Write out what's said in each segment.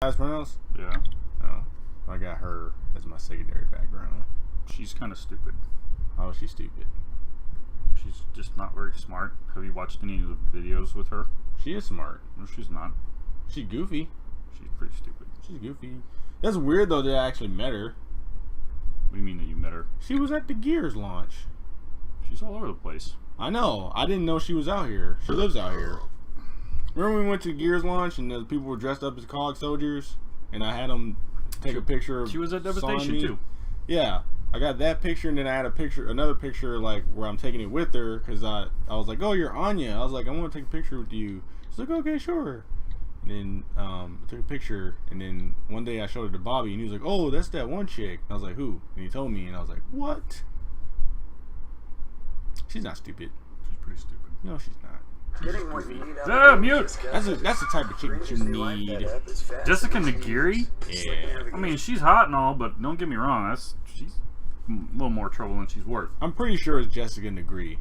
How it's pronounced? Yeah. Oh, I got her as my secondary background. She's kind of stupid. How is she stupid? She's just not very smart. Have you watched any of the videos with her? She is smart. No, she's not. She's goofy. She's pretty stupid. She's goofy. That's weird though that I actually met her. What do you mean that you met her? She was at the Gears launch. She's all over the place. I know. I didn't know she was out here. She lives out here. Remember we went to the Gears launch and the people were dressed up as COG soldiers, and I had them take a picture of. She was at Devastation me? too. Yeah, I got that picture, and then I had another picture like where I'm taking it with her because I was like, oh, you're Anya. I was like, I want to take a picture with you. She's like, okay, sure. And then I took a picture, and then one day I showed it to Bobby, and he was like, oh, that's that one chick. And I was like, who? And he told me, and I was like, what? She's not stupid. She's pretty stupid. No, she's not. Getting what you need out Ah, of mute! That's the type of chick that you need. Jessica Nagiri? Yeah. I mean, she's hot and all, but don't get me wrong. She's a little more trouble than she's worth. I'm pretty sure it's Jessica Nagri.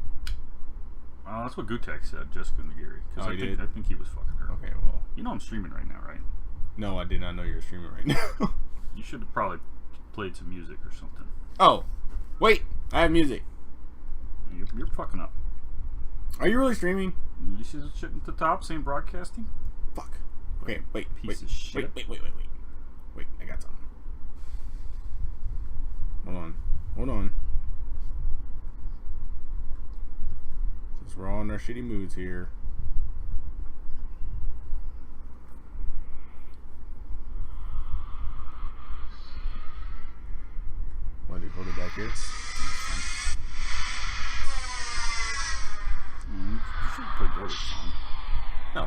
That's what Gutek said, Jessica Nagiri. Oh, he did? I think he was fucking her. Okay, well. You know I'm streaming right now, right? No, I did not know you were streaming right now. You should have probably played some music or something. Oh, wait. I have music. You're fucking up. Are you really streaming? You see the shit at the top saying broadcasting? Fuck. Okay, wait. Piece wait, of shit. Wait. Wait, I got something. Hold on. Since we're all in our shitty moods here. Why do you hold it back here? You should have played Dory's song. No.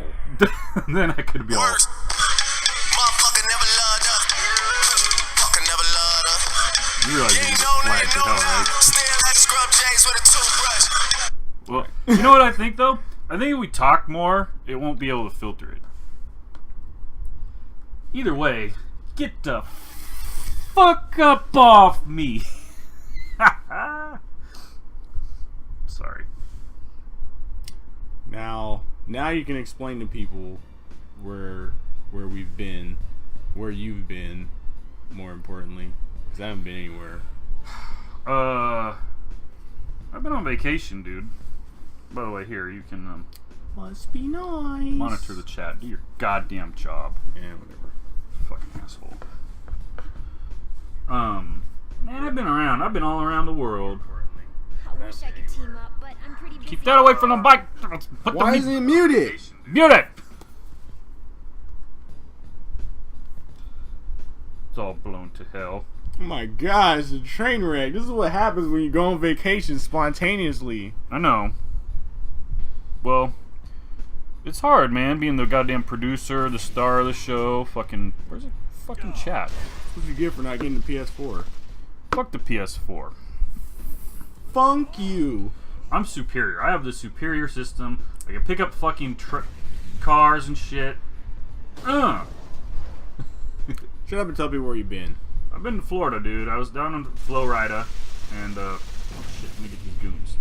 Then I could be all. Motherfucker never loved her. Fucker never loved her. You realize you can flag for hell, right? Still like scrub J's with a toothbrush. Well, you know what I think though? I think if we talk more, it won't be able to filter it. Either way, get the fuck up off me. Sorry. Now you can explain to people where we've been, where you've been, more importantly, because I haven't been anywhere. I've been on vacation, dude. By the way, here you can Must be nice. monitor the chat. Do your goddamn job. Yeah, whatever. Fucking asshole. Man, I've been around. I've been all around the world. I wish I could team up, but I'm pretty busy. Keep that away from the mic. Put Why is it muted? Mute it. It's all blown to hell. Oh my gosh, it's a train wreck. This is what happens when you go on vacation spontaneously. I know. Well, it's hard, man, being the goddamn producer, the star of the show. Fucking, where's the fucking chat? What you get for not getting the PS4? Fuck the PS4. Funk you. I'm superior. I have the superior system. I can pick up fucking cars and shit. Shut up and tell people where you've been. I've been to Florida, dude. I was down in Florida, and oh shit, let me get these goons.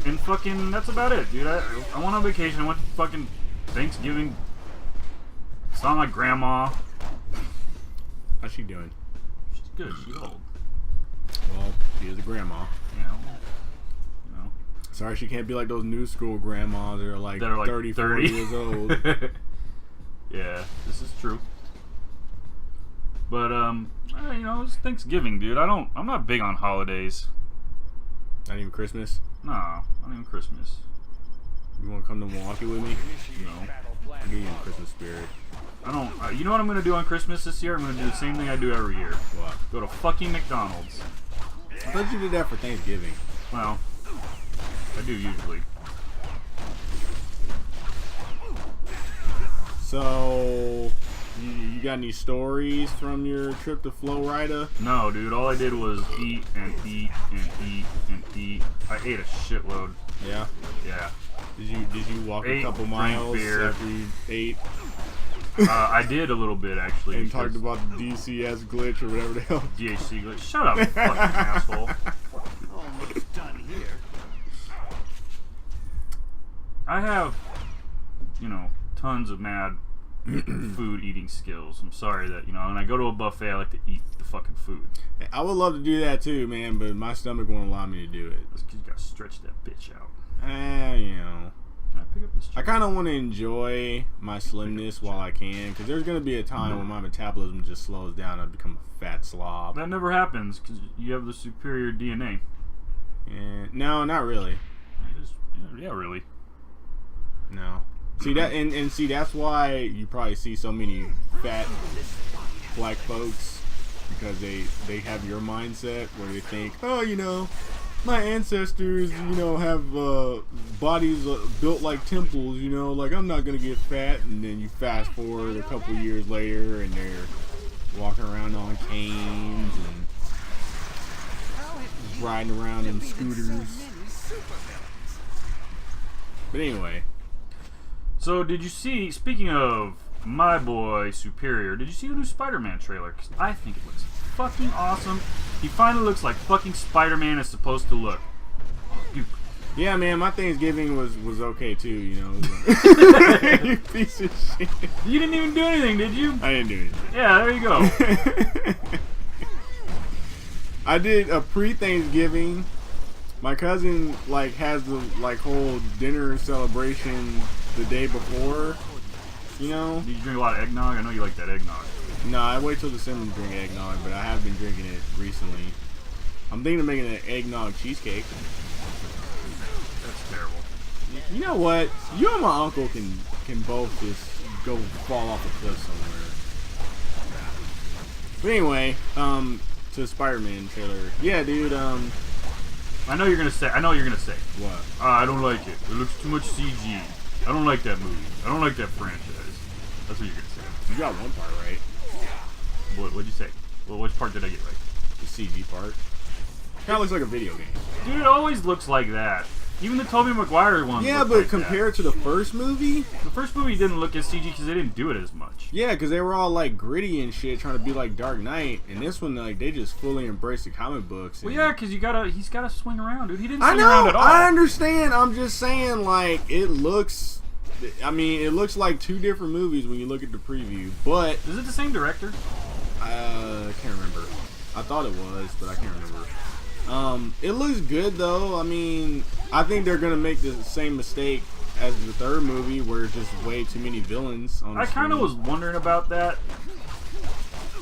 And fucking, that's about it, dude. I went on vacation. I went to fucking Thanksgiving. Saw my grandma. How's she doing? She's good. She's old. Well, she is a grandma. You know. Sorry, she can't be like those new school grandmas that are like, 30, 40 years old. Yeah, this is true. But you know, it's Thanksgiving, dude. I'm not big on holidays. Not even Christmas? No, not even Christmas. You want to come to Milwaukee with me? No. I'll get you in the Christmas spirit. I don't. You know what I'm gonna do on Christmas this year? I'm gonna do the same thing I do every year. What? Go to fucking McDonald's. I thought you did that for Thanksgiving. Well, I do usually. So, you got any stories from your trip to Florida? No, dude. All I did was eat and eat and eat and eat. I ate a shitload. Yeah. Yeah. Did you walk a couple miles beer. after you ate I did a little bit actually. and talked about the DCS glitch or whatever the hell? DHC glitch. Shut up, fucking asshole. Almost done here. I have, tons of mad food eating skills. I'm sorry that, when I go to a buffet, I like to eat the fucking food. I would love to do that too, man, but my stomach won't allow me to do it. That's 'cause you gotta stretch that bitch out. Can I pick up this I kind of want to enjoy my slimness while I can, because there's going to be a time when my metabolism just slows down and I become a fat slob. That never happens because you have the superior DNA. And no, not really. Yeah, really. No. See that, and see that's why you probably see so many fat black folks, because they have your mindset where they think, oh, my ancestors, have bodies built like temples, like I'm not gonna get fat. And then you fast forward a couple years later, and they're walking around on canes and riding around in scooters. But anyway. So did you see, speaking of my boy Superior, did you see the new Spider-Man trailer? Because I think it looks fucking awesome. He finally looks like fucking Spider-Man is supposed to look. Dude. Yeah, man, my Thanksgiving was okay too, You piece of shit. You didn't even do anything, did you? I didn't do anything. Yeah, there you go. I did a pre-Thanksgiving. My cousin has the whole dinner celebration the day before, Did you drink a lot of eggnog? I know you like that eggnog. No, I wait till December to drink eggnog, but I have been drinking it recently. I'm thinking of making an eggnog cheesecake. That's terrible. You know what? You and my uncle can both just go fall off a cliff somewhere. But anyway, to the Spider-Man trailer. Yeah, dude, I know you're gonna say. What? I don't like it. It looks too much CG. I don't like that movie. I don't like that franchise. That's what you're gonna say. You got one part right. What'd you say? Well, which part did I get right? The CG part. Kinda looks like a video game. Dude, it always looks like that. Even the Tobey Maguire one. Yeah, looked but like compared to the first movie? the first movie didn't look as CG because they didn't do it as much. Yeah, because they were all gritty and shit, trying to be like Dark Knight. And this one, they just fully embraced the comic books. Well, yeah, because he's gotta swing around, dude. He didn't I swing around know, at all. I understand. I'm just saying, it looks. It looks like two different movies when you look at the preview. But Is it the same director? I can't remember. I thought it was, but I can't remember. It looks good though. I think they're gonna make the same mistake as the third movie, where it's just way too many villains on the I kind of screen. was wondering about that.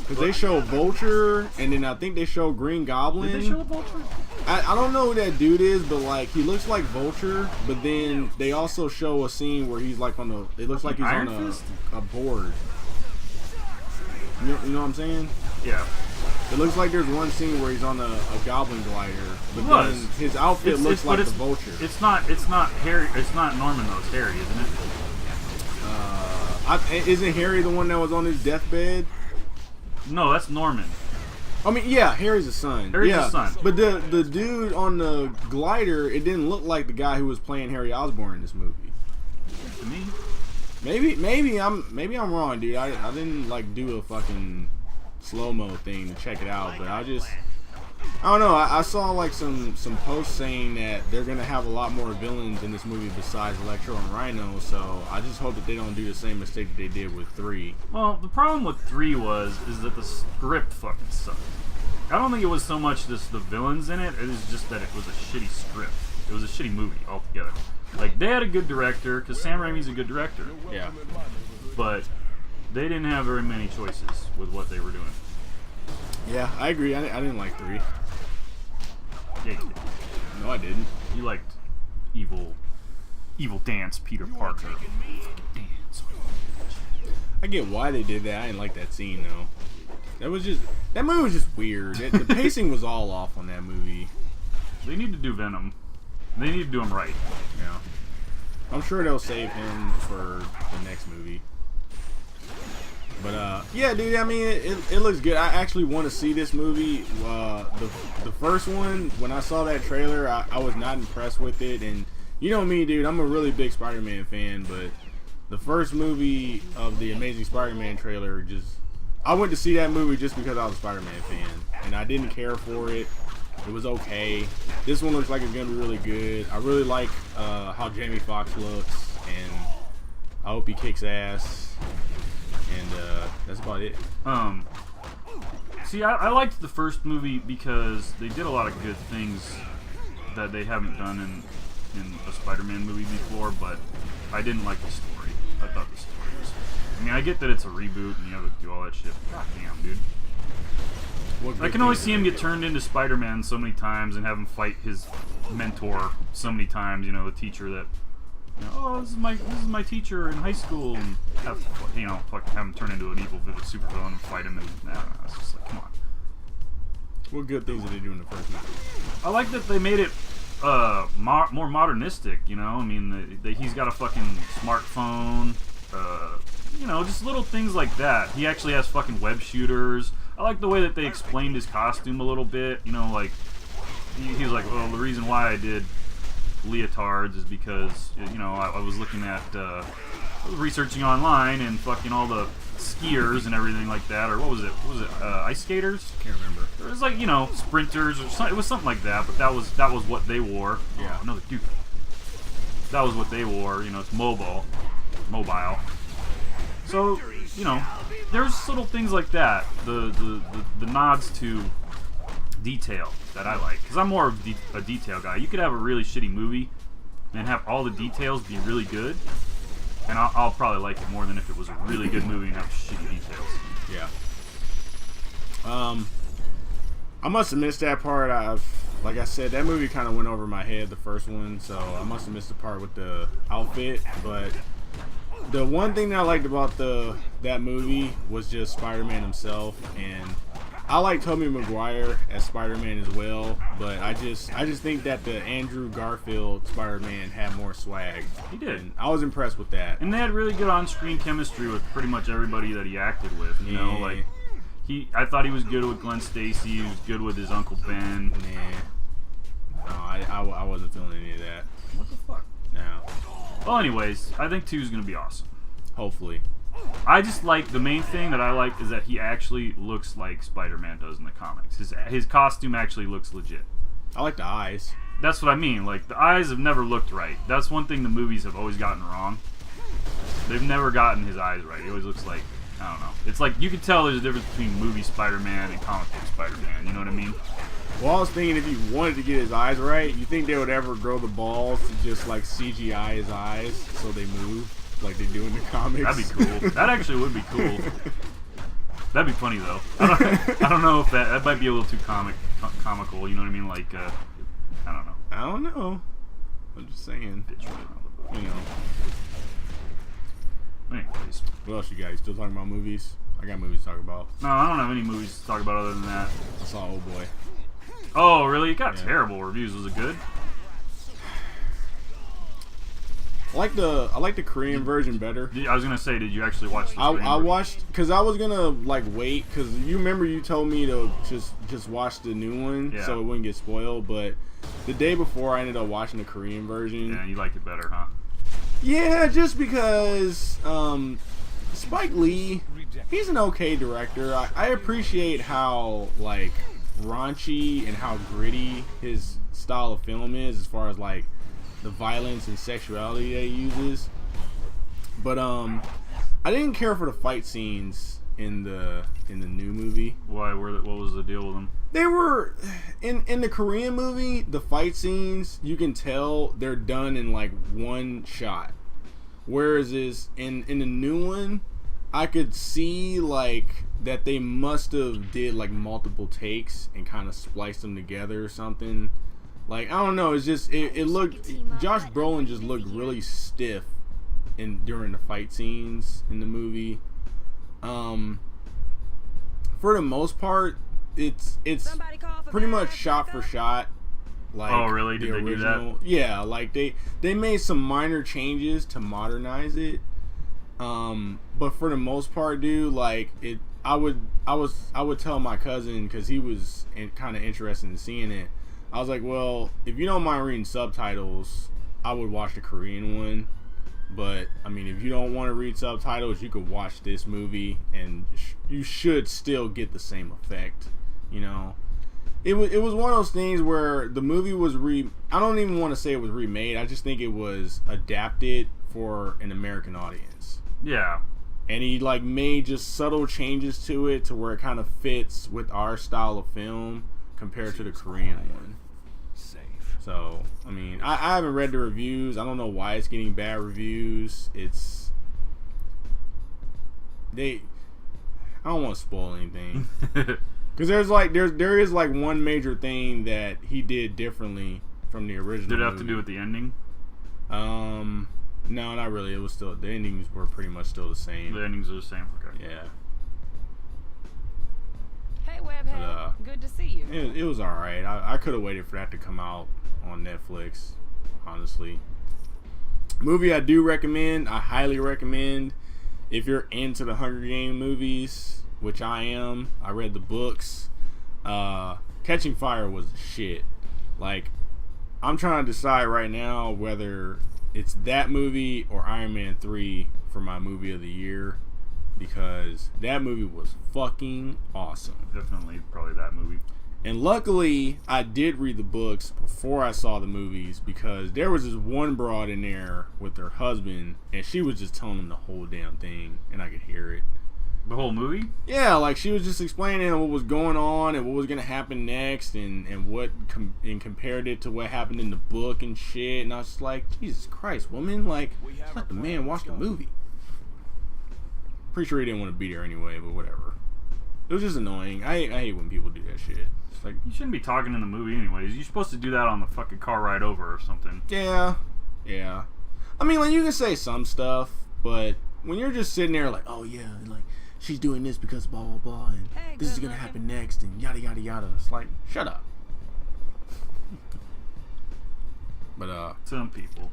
Because they show Vulture, and then I think they show Green Goblin. Did they show Vulture? I don't know who that dude is, but he looks like Vulture. But then they also show a scene where he's on the. It looks like he's Iron on Fist? a board. You know what I'm saying? Yeah. It looks like there's one scene where he's on a goblin glider, but It then was. his outfit looks but like the Vulture. It's not Harry. It's not Norman though. It's Harry, isn't it? Isn't Harry the one that was on his deathbed? No, that's Norman. Yeah, Harry's the son. Harry's yeah. the son. But the dude on the glider, it didn't look like the guy who was playing Harry Osborn in this movie. To me, Maybe I'm wrong, dude. I didn't do a fucking slow-mo thing to check it out, but I don't know. I saw some posts saying that they're gonna have a lot more villains in this movie besides Electro and Rhino. So I just hope that they don't do the same mistake that they did with 3. well, the problem with 3 is that the script fucking sucked. I don't think it was so much just the villains in it. It was just that it was a shitty script. It was a shitty movie altogether. They had a good director, because Sam Raimi's a good director. Yeah. But they didn't have very many choices with what they were doing. Yeah, I agree. I didn't like 3. Yeah, you did. No, I didn't. You liked evil dance Peter Parker. Dance. I get why they did that. I didn't like that scene though. That movie was just weird. The pacing was all off on that movie. They need to do Venom. They need to do him right. Yeah. I'm sure they'll save him for the next movie. But yeah, dude. It looks good. I actually want to see this movie. The first one, when I saw that trailer, I was not impressed with it. And you know me, dude. I'm a really big Spider-Man fan, but the first movie of the Amazing Spider-Man trailer, I went to see that movie just because I was a Spider-Man fan, and I didn't care for it. It was okay. This one looks like it's gonna be really good. I really like how Jamie Foxx looks, and I hope he kicks ass. about it. See, I liked the first movie because they did a lot of good things that they haven't done in a Spider-Man movie before, but I didn't like the story. I thought the story was... I mean, I get that it's a reboot and you have to do all that shit. God damn, dude. I can only see him get turned into Spider-Man so many times and have him fight his mentor so many times, you know, the teacher that... You know, oh, this is my teacher in high school, and have him turn into an evil supervillain and fight him, and it's just like, come on. What good things did they do in the first movie? I like that they made it more modernistic, you know. I mean, he's got a fucking smartphone, you know, just little things like that. He actually has fucking web shooters. I like the way that they explained his costume a little bit, you know, like he's like, well, the reason why I did leotards is because, you know, I was looking at researching online and fucking all the skiers and everything like that, or what was it ice skaters? Can't remember. It was like, you know, sprinters or something. It was something like that, but that was what they wore. Yeah. Oh, another dude. That was what they wore. You know, it's mobile. So, you know, there's little things like that. The nods to detail that I like, because I'm more of a detail guy. You could have a really shitty movie and have all the details be really good, and I'll probably like it more than if it was a really good movie and have shitty details. Yeah. I must have missed that part. Like I said, that movie kind of went over my head, the first one, so I must have missed the part with the outfit. But the one thing that I liked about that movie was just Spider-Man himself, and I like Tobey Maguire as Spider-Man as well, but I just think that the Andrew Garfield Spider-Man had more swag. He did. And I was impressed with that. And they had really good on-screen chemistry with pretty much everybody that he acted with. You know, like I thought he was good with Gwen Stacy. He was good with his Uncle Ben. Nah. No, I wasn't feeling any of that. What the fuck? No. Well, anyways, I think 2 is gonna be awesome. Hopefully. I just like, the main thing that I like is that he actually looks like Spider-Man does in the comics. His costume actually looks legit. I like the eyes. That's what I mean. Like, the eyes have never looked right. That's one thing the movies have always gotten wrong. They've never gotten his eyes right. He always looks like, I don't know. It's like, you can tell there's a difference between movie Spider-Man and comic book Spider-Man. You know what I mean? Well, I was thinking if you wanted to get his eyes right, you think they would ever grow the balls to just like CGI his eyes so they move like they do in the comics? That'd be cool. That actually would be cool. That'd be funny though. I don't know if that might be a little too comical. You know what I mean? Like, I don't know. I don't know. I'm just saying. You know. Anyways. What else you got? You still talking about movies? I got movies to talk about. No, I don't have any movies to talk about other than that. I saw Old Boy. Oh, really? It got terrible reviews. Was it good? I like the Korean version better. I was gonna say, did you actually watch the Korean I watched, because I was gonna like wait, because you remember you told me to just watch the new one so it wouldn't get spoiled, but the day before I ended up watching the Korean version. Yeah, you liked it better, huh? Yeah, just because Spike Lee, he's an okay director. I appreciate how like raunchy and how gritty his style of film is, as far as like the violence and sexuality that he uses. But I didn't care for the fight scenes in the new movie. Why? What was the deal with them? They were in the Korean movie, the fight scenes, you can tell they're done in like one shot. Whereas in the new one, I could see like that they must have did like multiple takes and kind of spliced them together or something. Like, I don't know, it's just it looked, Josh Brolin just looked really stiff during the fight scenes in the movie. For the most part, it's pretty much shot for shot. Like, oh, really? Did they do that? Yeah, like they made some minor changes to modernize it. But for the most part, dude, like I would tell my cousin, because he was kind of interested in seeing it. I was like, well, if you don't mind reading subtitles, I would watch the Korean one. But I mean, if you don't want to read subtitles, you could watch this movie, and you should still get the same effect. You know, it was one of those things where the movie was I don't even want to say it was remade. I just think it was adapted for an American audience. Yeah. and he like made just subtle changes to it to where it kind of fits with our style of film compared to the Korean one. So I mean, I haven't read the reviews. I don't know why it's getting bad reviews. I don't want to spoil anything because there is like one major thing that he did differently from the original. Did it have movie. to do with the ending? No, not really. It was still, the endings were pretty much still the same. The endings are the same. Okay. Yeah. Hey, Webhead. Good to see you. It was alright. I could have waited for that to come out on Netflix, honestly. Movie I do recommend, I highly recommend, if you're into the Hunger Games movies, which I am. I read the books. Catching Fire was the shit. Like, I'm trying to decide right now whether it's that movie or Iron Man 3 for my movie of the year, because that movie was fucking awesome. Definitely, probably that movie. And luckily, I did read the books before I saw the movies, because there was this one broad in there with her husband, and she was just telling him the whole damn thing, and I could hear it. The whole movie? Yeah, like she was just explaining what was going on and what was gonna happen next, and and compared it to what happened in the book and shit. And I was just like, Jesus Christ, woman! Like, just let the man watch the movie. Pretty sure he didn't want to beat her anyway, but whatever. It was just annoying. I hate when people do that shit. It's like, You shouldn't be talking in the movie anyways. You're supposed to do that on the fucking car ride over or something. yeah. I mean, like, you can say some stuff, but when you're just sitting there like, oh yeah, like, she's doing this because blah blah blah, and Hey, this is good gonna looking. happen next, and yada yada yada. It's like, shut up. But Some people.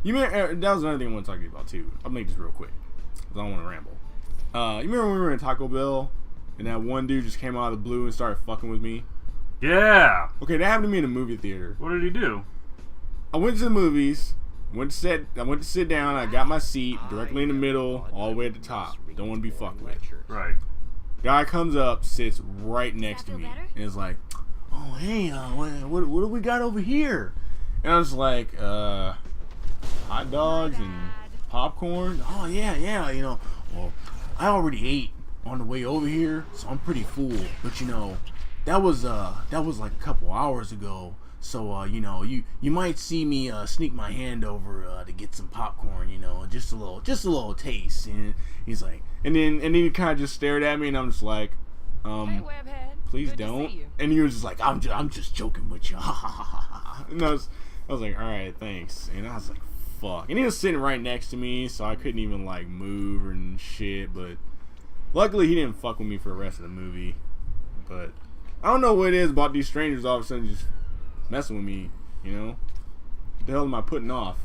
you remember, that was another thing I want to talk to you about too. I'll make this real quick, because I don't want to ramble. You remember when we were in Taco Bell, and that one dude just came out of the blue and started fucking with me? Yeah! Okay, that happened to me in a movie theater. What did he do? I went to the movies. I went to sit down. I got my seat directly in the middle, all the way at the top. Don't want to be fucked with. Right. Guy comes up, sits right next to feel me, better? and is like, "Oh, hey, what do we got over here?" And I was like, "Hot dogs and popcorn." "Oh yeah, you know. Well, I already ate on the way over here, so I'm pretty full. But you know, that was like a couple hours ago. So you know, you might see me sneak my hand over to get some popcorn. You know, just a little taste." And he's like, and then he kind of just stared at me, and I'm just like, Hey, Webhead. please Good to don't. see you. And he was just like, I'm just joking with you. And I was like, all right, thanks. And I was like, fuck. And he was sitting right next to me, so I couldn't even like move and shit. But luckily, he didn't fuck with me for the rest of the movie. But I don't know what it is about these strangers all of a sudden just messing with me. You know, what the hell am I putting off?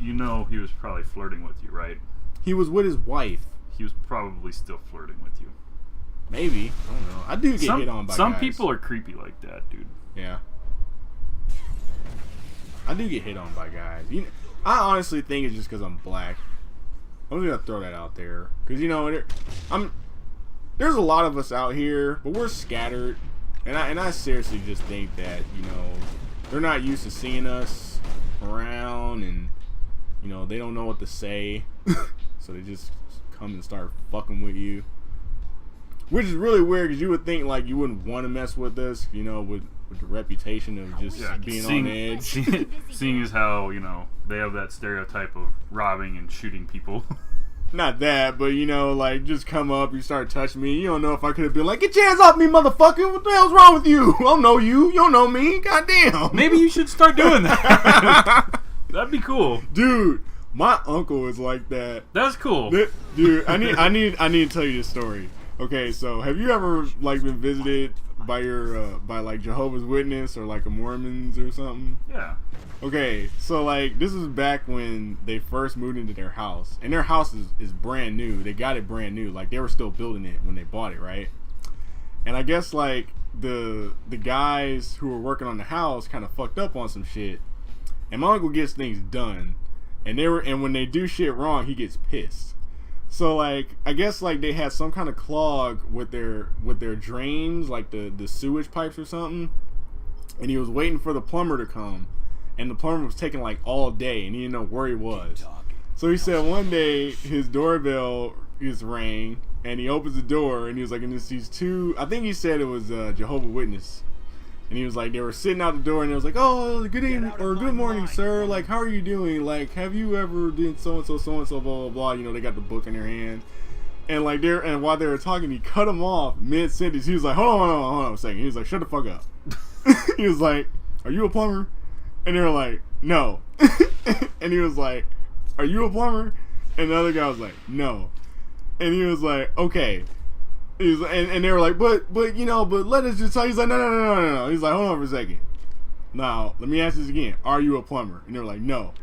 You know he was probably flirting with you, right? He was with his wife. He was probably still flirting with you. Maybe, I don't know. I do get hit on by some guys. people are creepy like that, dude. Yeah. I do get hit on by guys. You know, I honestly think it's just because I'm black. I'm just gonna throw that out there, because you know, there's a lot of us out here, but we're scattered, and I seriously just think that, you know, they're not used to seeing us around, and you know, they don't know what to say, so they just come and start fucking with you. Which is really weird, because you would think like you wouldn't want to mess with us, you know, with the reputation of just being on edge. Seeing as how, you know, they have that stereotype of robbing and shooting people. Not that, but you know, like, just come up, you start touching me. You don't know if I could have been like, get your hands off me, motherfucker. What the hell's wrong with you? I don't know you. You don't know me. Goddamn. Maybe you should start doing that. That'd be cool. Dude, my uncle is like that. That's cool. Dude, I need to tell you this story. Okay, so have you ever like been visited by by like Jehovah's Witness or like a Mormons or something? Yeah. Okay, so like this is back when they first moved into their house, and their house is brand new. They got it brand new, like they were still building it when they bought it, right? And I guess like the guys who were working on the house kind of fucked up on some shit, and my uncle gets things done, and when they do shit wrong, he gets pissed. So like I guess like they had some kind of clog with their drains, like the sewage pipes or something, and he was waiting for the plumber to come, and the plumber was taking like all day, and he didn't know where he was. So he said one day his doorbell just rang, and he opens the door, and he was like, and he sees two. I think he said it was Jehovah's Witness, and he was like, they were sitting out the door, and it was like, oh, good evening or good morning, sir. Like, how are you doing? Like, have you ever done so and so, blah blah blah. You know, they got the book in their hand, and like and while they were talking, he cut him off mid sentence. He was like, hold on a second. He was like, shut the fuck up. He was like, are you a plumber? And they were like, no. And he was like, are you a plumber? And the other guy was like, no. And he was like, okay. He was, and they were like, but let us just talk. He's like, no. He's like, hold on for a second. Now, let me ask this again. Are you a plumber? And they were like, no.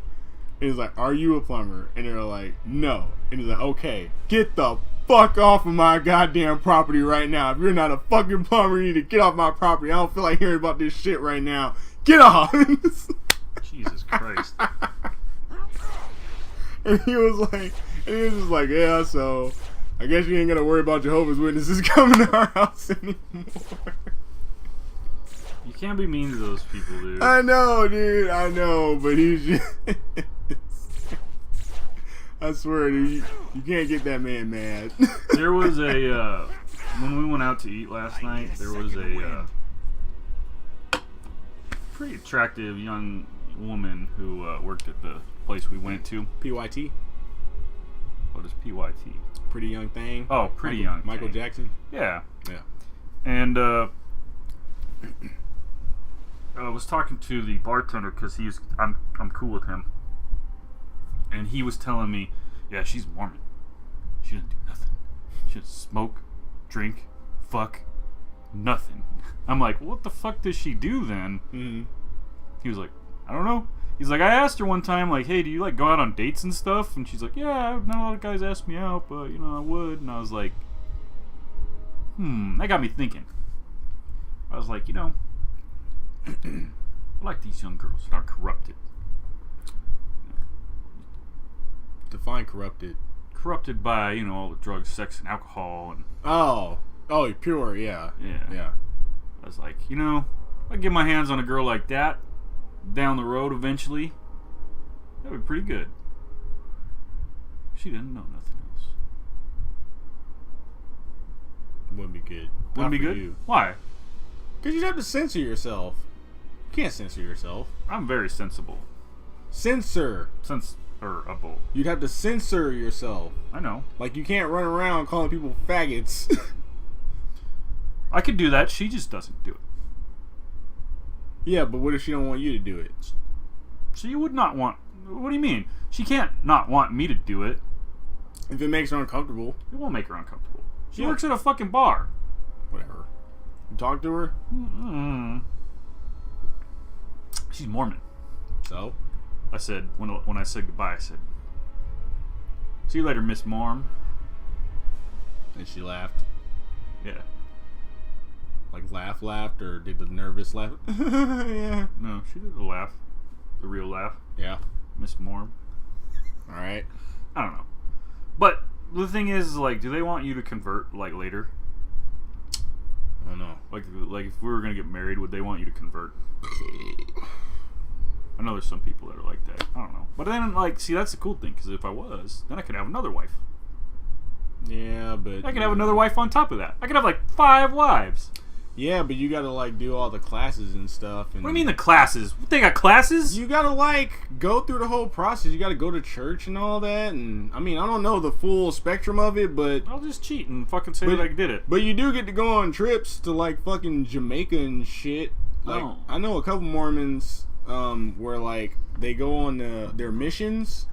And he's like, are you a plumber? And they were like, no. And he's like, okay, get the fuck off of my goddamn property right now. If you're not a fucking plumber, you need to get off my property. I don't feel like hearing about this shit right now. Get off. Jesus Christ. And he was just like, yeah, so I guess you ain't gonna worry about Jehovah's Witnesses coming to our house anymore. You can't be mean to those people, dude. I know, dude. I know, but he's just... I swear, dude, you can't get that man mad. There was a... when we went out to eat last night, there was a pretty attractive young woman who worked at the place we went to. PYT? What is PYT? Pretty Young Thing. Oh, Pretty Young Michael Thing. Jackson? Yeah. Yeah. And I was talking to the bartender because I'm cool with him. And he was telling me, yeah, she's Mormon. She doesn't do nothing. She doesn't smoke, drink, fuck, nothing. I'm like, well, what the fuck does she do then? Mm-hmm. He was like, I don't know. He's like, I asked her one time, like, hey, do you like go out on dates and stuff? And she's like, yeah, not a lot of guys ask me out, but I would. And I was like, that got me thinking. I was like, I like these young girls that are corrupted. Define corrupted. Corrupted by, all the drugs, sex, and alcohol. And Oh, pure, yeah. Yeah. I was like, if I get my hands on a girl like that down the road eventually, that would be pretty good. She didn't know nothing else. Wouldn't be good. Wouldn't be good? You. Why? Because you'd have to censor yourself. You can't censor yourself. I'm very sensible. Censor. Censorable. You'd have to censor yourself. I know. Like, you can't run around calling people faggots. I could do that. She just doesn't do it. Yeah, but what if she don't want you to do it? So you would not want... What do you mean? She can't not want me to do it. If it makes her uncomfortable. It won't make her uncomfortable. She Yeah. works at a fucking bar. Whatever. You talk to her? Mm-hmm. She's Mormon. So? I said, when I said goodbye, I said, see you later, Miss Morm. And she laughed. Yeah. Like laughed, or did the nervous laugh? Yeah. No, she did the laugh. The real laugh. Yeah. Miss Morm. Alright. I don't know. But the thing is, like, do they want you to convert, like, later? I don't know. Like if we were going to get married, would they want you to convert? I know there's some people that are like that. I don't know. But then, like, see, that's the cool thing, because if I was, then I could have another wife. Yeah, but... I could have another wife on top of that. I could have, like, 5 wives. Yeah, but you gotta, like, do all the classes and stuff. And What do you mean the classes? They got classes? you gotta, like, go through the whole process. You gotta go to church and all that. And, I mean, I don't know the full spectrum of it, but... I'll just cheat and fucking say that I did it. But you do get to go on trips to, like, fucking Jamaica and shit. Like, Oh. I know a couple Mormons where, like, they go on their missions.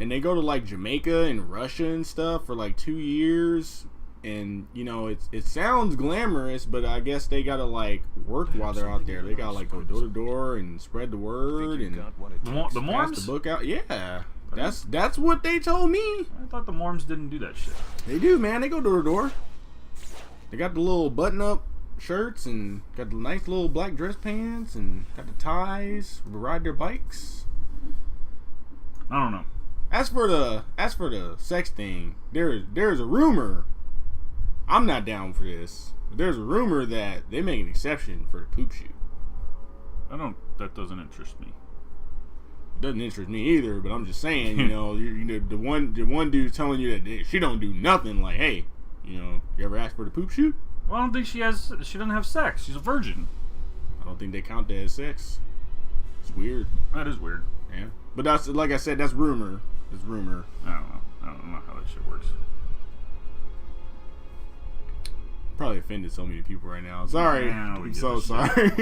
And they go to, like, Jamaica and Russia and stuff for, like, 2 years. And, it sounds glamorous, but I guess they gotta, like, work while they're out there. They gotta, like, go door to door and spread the word and The pass the Morms? book out. Yeah. That's what they told me. I thought the Morms didn't do that shit. They do, man. They go door to door. They got the little button-up shirts and got the nice little black dress pants and got the ties, ride their bikes. I don't know. As for the sex thing, there's a rumor. I'm not down for this. But there's a rumor that they make an exception for the poop shoot. That doesn't interest me. doesn't interest me either. But I'm just saying, you know, the one dude telling you that she don't do nothing. Like, hey, you know, you ever ask for the poop shoot? Well, I don't think she doesn't have sex. She's a virgin. I don't think they count that as sex. It's weird. That is weird. Yeah, but that's, like I said, that's rumor. It's rumor. I don't know how that shit works. Probably offended so many people right now. Sorry. Yeah, I'm so sorry.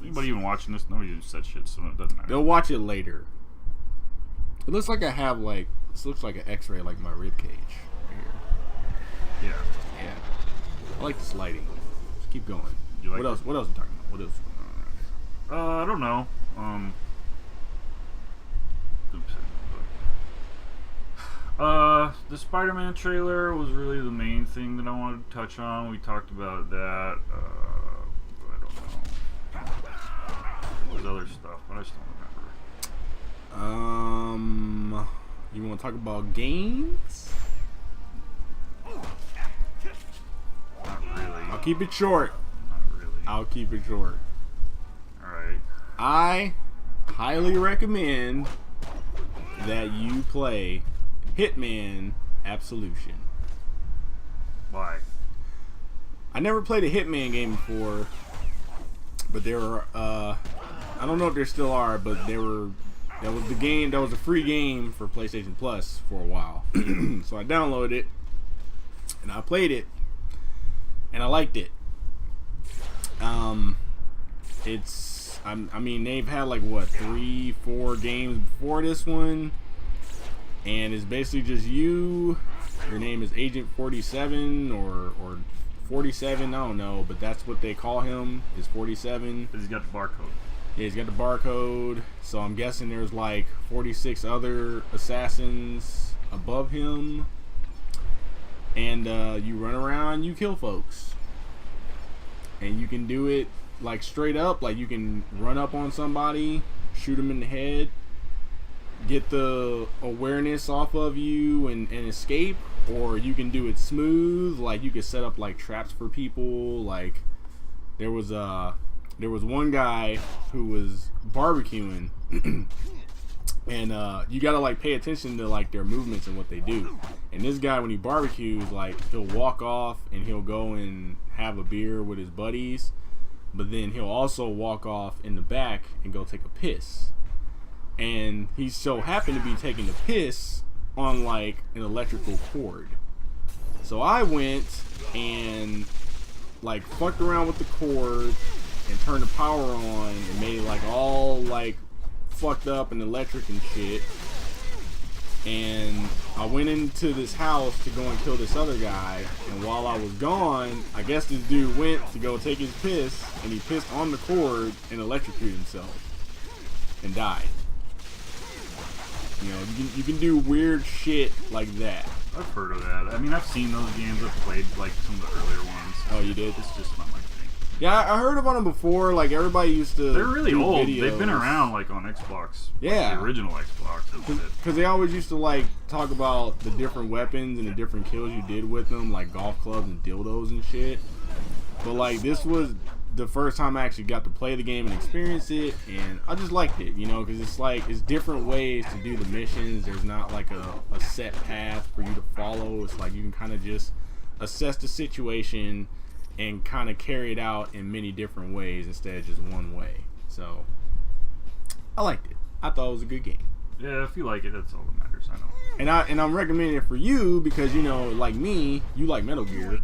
Anybody even watching this? Nobody even said shit, so it doesn't matter. They'll watch it later. It looks like I have like, this looks like an X-ray, like my rib cage right here. Yeah. Yeah. I like this lighting. Just keep going. You like What else? What else are we talking about? What else? I don't know. The Spider-Man trailer was really the main thing that I wanted to touch on. We talked about that. I don't know. There's other stuff, but I just don't remember. You want to talk about games? Not really. I'll keep it short. Not really. I'll keep it short. Alright. I highly recommend that you play Hitman Absolution. Why? I never played a Hitman game before, but there were, I don't know if there still are, but that was the game, that was a free game for PlayStation Plus for a while. So I downloaded it, and I played it, and I liked it. I mean, they've had like, what, 3-4 games before this one, and it's basically just you. Your name is Agent 47 or 47, I don't know, but that's what they call him, is 47. Because he's got the barcode. Yeah, he's got the barcode, so I'm guessing there's like 46 other assassins above him, and you run around, you kill folks, and you can do it like straight up, like you can run up on somebody, shoot them in the head, get the awareness off of you and escape, or you can do it smooth, like you could set up like traps for people. Like there was one guy who was barbecuing and you gotta like pay attention to like their movements and what they do. And this guy, when he barbecues, like he'll walk off and he'll go and have a beer with his buddies, but then he'll also walk off in the back and go take a piss. And he so happened to be taking a piss on like an electrical cord. So I went and like fucked around with the cord and turned the power on and made it like all like fucked up and electric and shit. And I went into this house to go and kill this other guy, and while I was gone, I guess this dude went to go take his piss, and he pissed on the cord and electrocuted himself and died. You know, you can do weird shit like that. I've heard of that. I mean, I've seen those games. I've played like some of the earlier ones. Oh, you did? It's just not my thing. Yeah, I heard about them before. Like everybody used to. They're really do old. videos. They've been around like on Xbox. Yeah. Like, the original Xbox. Because they always used to like talk about the different weapons and the different kills you did with them, like golf clubs and dildos and shit. But like this was the first time I actually got to play the game and experience it, and I just liked it, you know, because it's like it's different ways to do the missions. There's not like a set path for you to follow. It's like you can kind of just assess the situation and kind of carry it out in many different ways instead of just one way. So I liked it. I thought it was a good game. Yeah, if you like it, that's all that matters. I know. And I'm recommending it for you because, you know, like me, you like Metal Gear,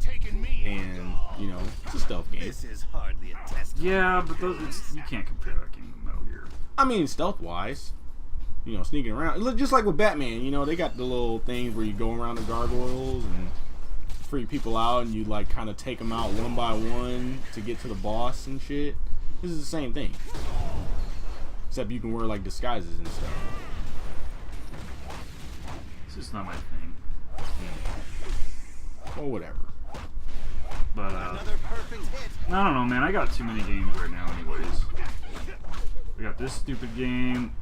and you know it's a stealth game. This is hardly a test. Yeah, but you can't compare that game to Metal Gear. I mean, stealth wise, you know, sneaking around, just like with Batman. You know, they got the little things where you go around the gargoyles and freak people out, and you like kind of take them out one by one to get to the boss and shit. This is the same thing, except you can wear like disguises and stuff. It's just not my thing. Or whatever. But I don't know, man. I got too many games right now, anyways. We got this stupid game.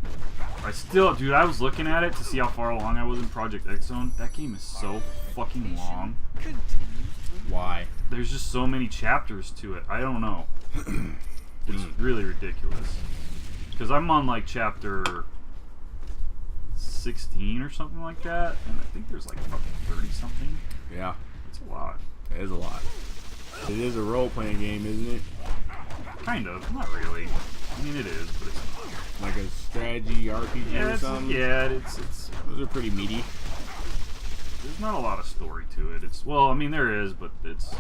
Dude, I was looking at it to see how far along I was in Project X Zone. That game is so fucking long. Why? There's just so many chapters to it. I don't know. It's really ridiculous. Because I'm on like chapter 16 or something like that, and I think there's like fucking 30 something. Yeah, It's a lot. it is a lot. It is a role-playing game, isn't it? Kind of. Not really. I mean, it is, but it's not. Like a strategy RPG Yeah, or something. it's. Those are pretty meaty. There's not a lot of story to it. Well, I mean, there is, but it's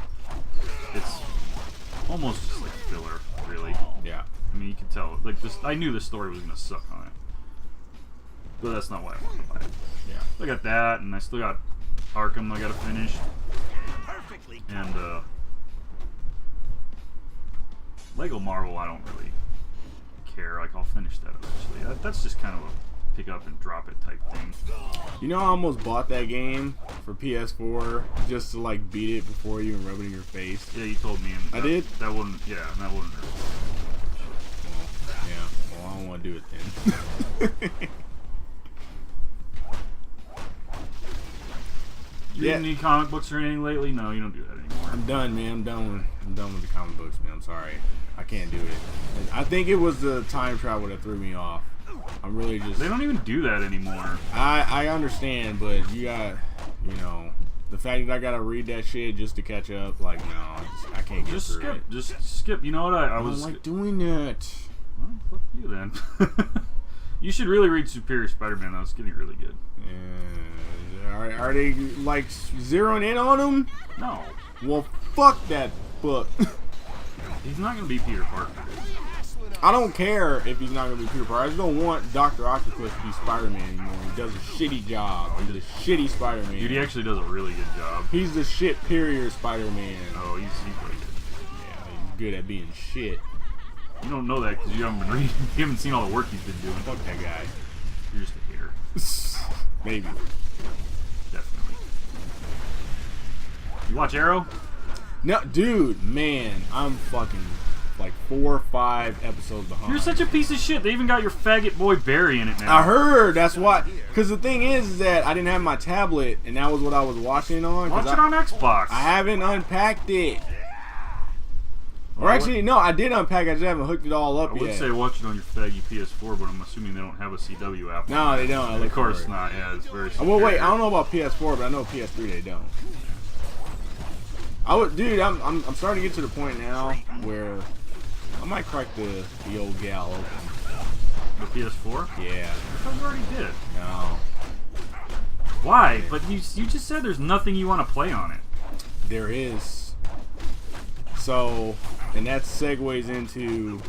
almost just like filler, really. Yeah. I mean, you can tell. Like this, I knew the story was gonna suck on it, but that's not why I wanted to buy it. Yeah. I got that, and I still got Arkham. I gotta finish, and Lego Marvel. I don't really care. Like, I'll finish that eventually. That's just kind of a pick up and drop it type thing. You know, I almost bought that game for PS4 just to like beat it before you and rub it in your face. Yeah, you told me. And I did? That wouldn't. Yeah, that wouldn't hurt. Yeah. Well, I don't want to do it then. You read any comic books or anything lately? No, you don't do that anymore. I'm done, man. I'm done with the comic books, man. I'm sorry. I can't do it. I think it was the time travel that threw me off. I'm really just... They don't even do that anymore. I understand, but you got, you know, the fact that I gotta read that shit just to catch up, like, no, I can't get Just through skip. it. Just skip. You know what? I I was don't like doing that. Well, fuck you then. You should really read Superior Spider-Man. Though. It's getting really good. Are they like zeroing in on him? No, Well, fuck that book. he's not gonna be Peter Parker. I don't care if he's not gonna be Peter Parker. I just don't want Dr. Octopus to be Spider-Man anymore. He does a shitty job. He's a shitty Spider-Man. Dude, he actually does a really good job. He's the shit period Spider-Man. Oh, he's really good. Yeah, he's good at being shit. You don't know that because you haven't been reading. You haven't seen all the work he's been doing. Fuck that guy. You're just a hater. Maybe. Definitely. You watch Arrow? No, dude, man, I'm fucking like 4 or 5 episodes behind. You're such a piece of shit. They even got your faggot boy Barry in it now. I heard, that's why. Because the thing is that I didn't have my tablet, and that was what I was watching it on. Watch it on Xbox. I haven't unpacked it. Or actually, no, I did unpack it. I just haven't hooked it all up I would yet. say watch it on your faggy PS4, but I'm assuming they don't have a CW app. No, they don't. I Of looked course for it. not. Yeah, it's very. Well, wait, superior. I don't know about PS4, but I know PS3 they don't. Dude, I'm starting to get to the point now where I might crack the old gal open. The PS4? Yeah. I thought you already did. No. Why? But you just said there's nothing you want to play on it. There is. So, and that segues into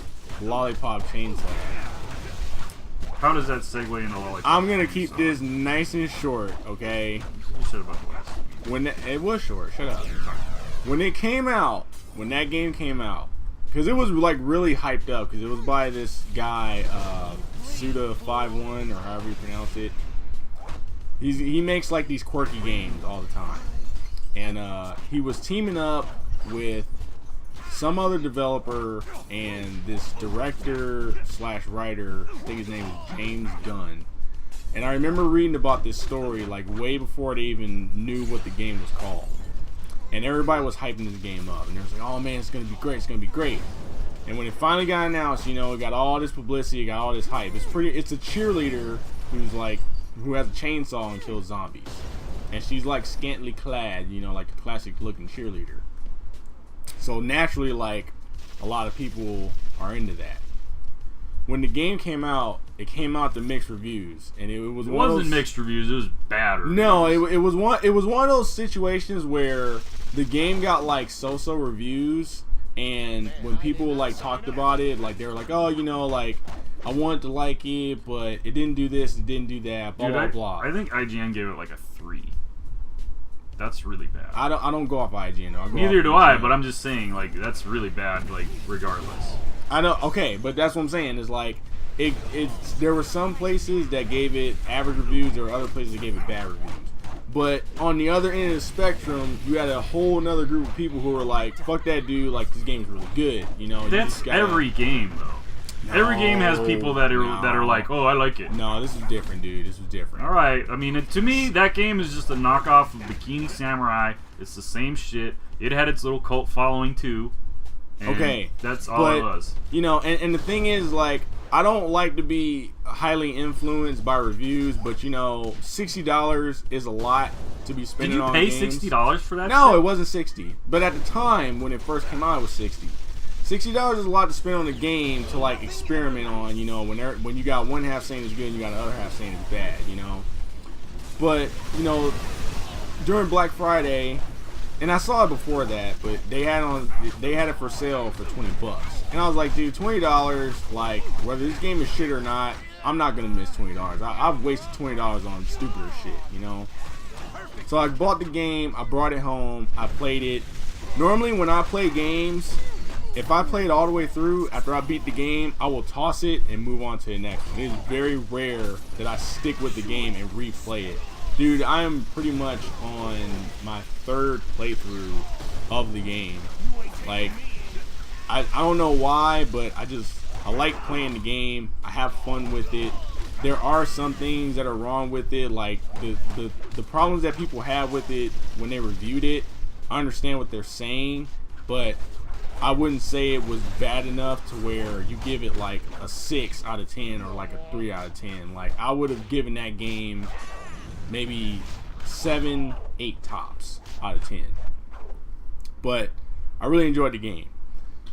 Lollipop Chainsaw. How does that segue into Lollipop? I'm gonna keep this nice and short, okay? You said about the last. When it was short, shut up. When it came out, when that game came out, because it was like really hyped up, because it was by this guy, Suda51 or however you pronounce it. He makes like these quirky games all the time, and he was teaming up with some other developer and this director/writer. I think his name is James Gunn. And I remember reading about this story like way before they even knew what the game was called. And everybody was hyping this game up, and they was like, "Oh man, it's gonna be great! It's gonna be great!" And when it finally got announced, you know, it got all this publicity, it got all this hype. It's a cheerleader who has a chainsaw and kills zombies, and she's like scantily clad, you know, like a classic-looking cheerleader. So naturally, like a lot of people are into that. When the game came out, it came out to mixed reviews, and it was It one of wasn't those, mixed reviews. It was bad reviews. No, it was one of those situations where the game got like so-so reviews, and when people like talked about it, like they were like, "Oh, you know, like I wanted to like it, but it didn't do this, it didn't do that, blah Dude, blah blah." I think IGN gave it like a 3. That's really bad. I don't go off IGN though. Neither do I, but I'm just saying, like, that's really bad, like, regardless. I know. Okay, but that's what I'm saying is like there were some places that gave it average reviews, there were other places that gave it bad reviews. But on the other end of the spectrum, you had a whole another group of people who were like, "Fuck that dude! Like this game's really good." You know, That's every game, though. Every game has people that are like, "Oh, I like it." No, this is different, dude. This was different. All right. I mean, to me, that game is just a knockoff of Bikini Samurai. It's the same shit. It had its little cult following too. And okay, that's all it was. You know, and the thing is, like, I don't like to be highly influenced by reviews, but you know, $60 is a lot to be spending on games. Did you pay $60 for that? No, shit? it wasn't 60. But at the time when it first came out, it was 60. $60 is a lot to spend on a game to like experiment on. You know, when you got one half saying it's good and you got the other half saying it's bad. You know, but you know, during Black Friday. And I saw it before that, but they had it for sale for $20, and I was like, dude, $20, like whether this game is shit or not, I'm not gonna miss $20. I've wasted $20 on stupider shit, you know. So I bought the game, I brought it home, I played it. Normally, when I play games, if I play it all the way through after I beat the game, I will toss it and move on to the next one. It is very rare that I stick with the game and replay it. Dude, I am pretty much on my third playthrough of the game. Like, I don't know why, but I like playing the game. I have fun with it. There are some things that are wrong with it, like the problems that people have with it when they reviewed it. I understand what they're saying, but I wouldn't say it was bad enough to where you give it like a 6 out of 10 or like a 3 out of 10. Like, I would have given that game maybe 7, 8 tops out of 10. But I really enjoyed the game.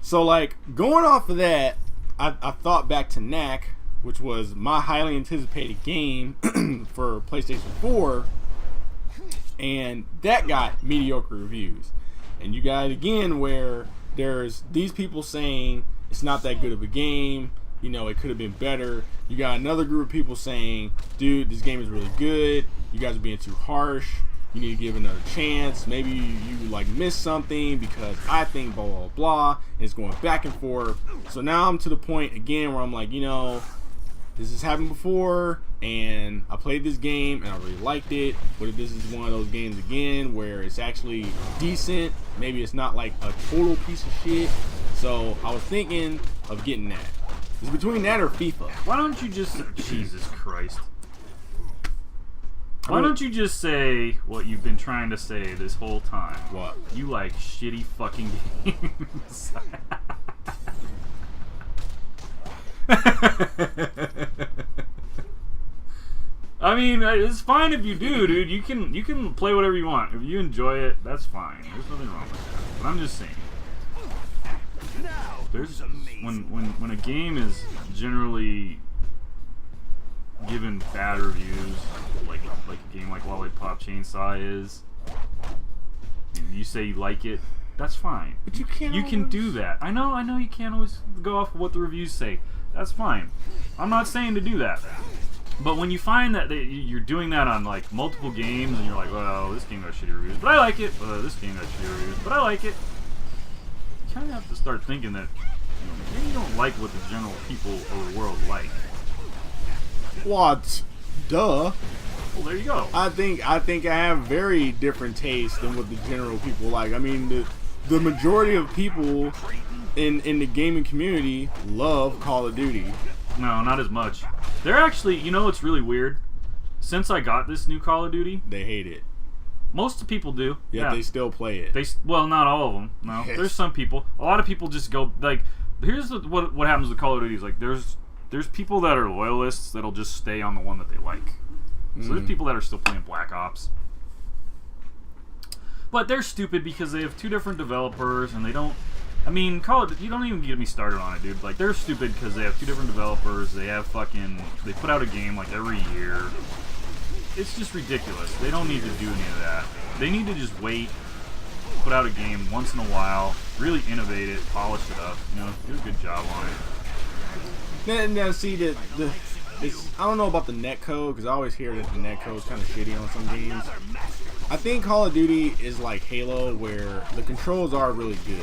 So like, going off of that, I thought back to Knack, which was my highly anticipated game for PlayStation 4, and that got mediocre reviews. And you got it again where there's these people saying it's not that good of a game, you know, it could have been better. You got another group of people saying, dude, this game is really good, you guys are being too harsh, you need to give it another chance, maybe you like missed something because I think blah blah blah, and it's going back and forth. So now I'm to the point again where I'm like, you know, this has happened before, and I played this game and I really liked it. What if this is one of those games again where it's actually decent? Maybe it's not like a total piece of shit. So I was thinking of getting that. It's between that or FIFA. Why don't you just... Jesus Christ. Why don't you just say what you've been trying to say this whole time? What? You like shitty fucking games. I mean, it's fine if you do, dude. You can play whatever you want. If you enjoy it, that's fine. There's nothing wrong with that. But I'm just saying. There's when a game is generally given bad reviews, like a game like Lollipop Chainsaw is, and you say you like it, that's fine. But you can't. You can do that. I know you can't always go off of what the reviews say. That's fine. I'm not saying to do that. But when you find that you're doing that on like multiple games, and you're like, well, this game got shitty reviews, but I like it. This game got shitty reviews, but I like it. You kind of have to start thinking that maybe you don't like what the general people of the world like. What? Duh. Well, there you go. I think I have very different tastes than what the general people like. I mean, the majority of people in the gaming community love Call of Duty. No, not as much. They're actually, you know what's really weird? Since I got this new Call of Duty, they hate it. Most people do. Yet they still play it. Well, not all of them. No, Yes. There's some people. A lot of people just go like. Here's what happens with Call of Duty is like there's people that are loyalists that'll just stay on the one that they like. So there's people that are still playing Black Ops. But they're stupid because they have two different developers and they don't. I mean, you don't even get me started on it, dude. Like, they're stupid because they have two different developers. They put out a game like every year. It's just ridiculous. They don't need to do any of that. They need to just wait, put out a game once in a while, really innovate it, polish it up, do a good job on it. Now see, I don't know about the netcode, because I always hear that the netcode is kind of shitty on some games. I think Call of Duty is like Halo, where the controls are really good.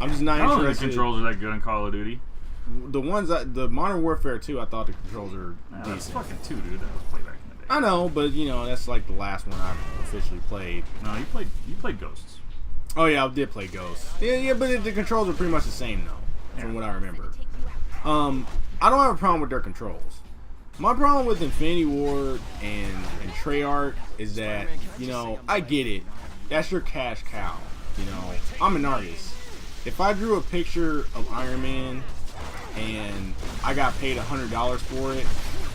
I'm just not I don't interested. think the controls are that good on Call of Duty. The the Modern Warfare 2, I thought the controls are That's decent. fucking 2, dude. That was played back in the day. I know, but that's like the last one I've officially played. No, you played Ghosts. Oh yeah, I did play Ghosts. Yeah, but the controls are pretty much the same though, from what I remember. I don't have a problem with their controls. My problem with Infinity Ward and Treyarch is that, I get it. That's your cash cow. I'm an artist. if I drew a picture of Iron Man and I got paid $100 for it,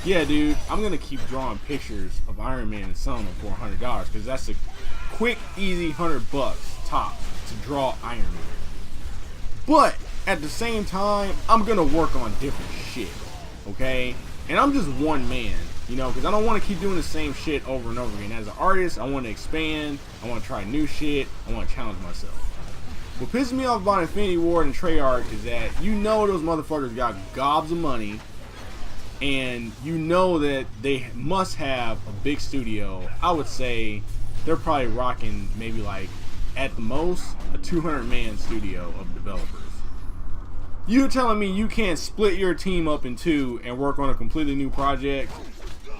yeah, dude, I'm gonna keep drawing pictures of Iron Man and selling them for $100 because that's a quick, easy $100 top to draw Iron Man. But at the same time, I'm gonna work on different shit, okay? And I'm just one man, you know, because I don't want to keep doing the same shit over and over again. As an artist, I want to expand, I want to try new shit, I want to challenge myself. What pisses me off about Infinity Ward and Treyarch is that you know those motherfuckers got gobs of money, and you know that they must have a big studio. I would say they're probably rocking maybe like, at the most, a 200-man studio of developers. You telling me you can't split your team up in two and work on a completely new project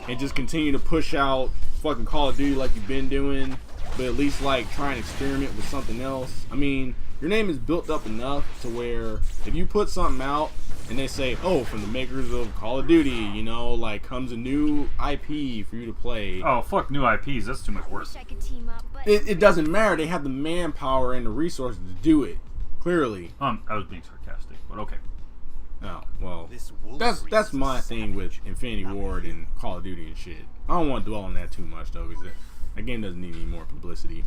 and just continue to push out fucking Call of Duty like you've been doing, but at least like try and experiment with something else? I mean, your name is built up enough to where if you put something out and they say, oh, from the makers of Call of Duty, you know, like comes a new IP for you to play. Oh, fuck new IPs. That's too much work. Wish I could team up, but It doesn't matter. They have the manpower and the resources to do it. Clearly. I was being sarcastic, but okay. Oh, well, that's my thing with Infinity Ward and Call of Duty and shit. I don't want to dwell on that too much, though, because that game doesn't need any more publicity.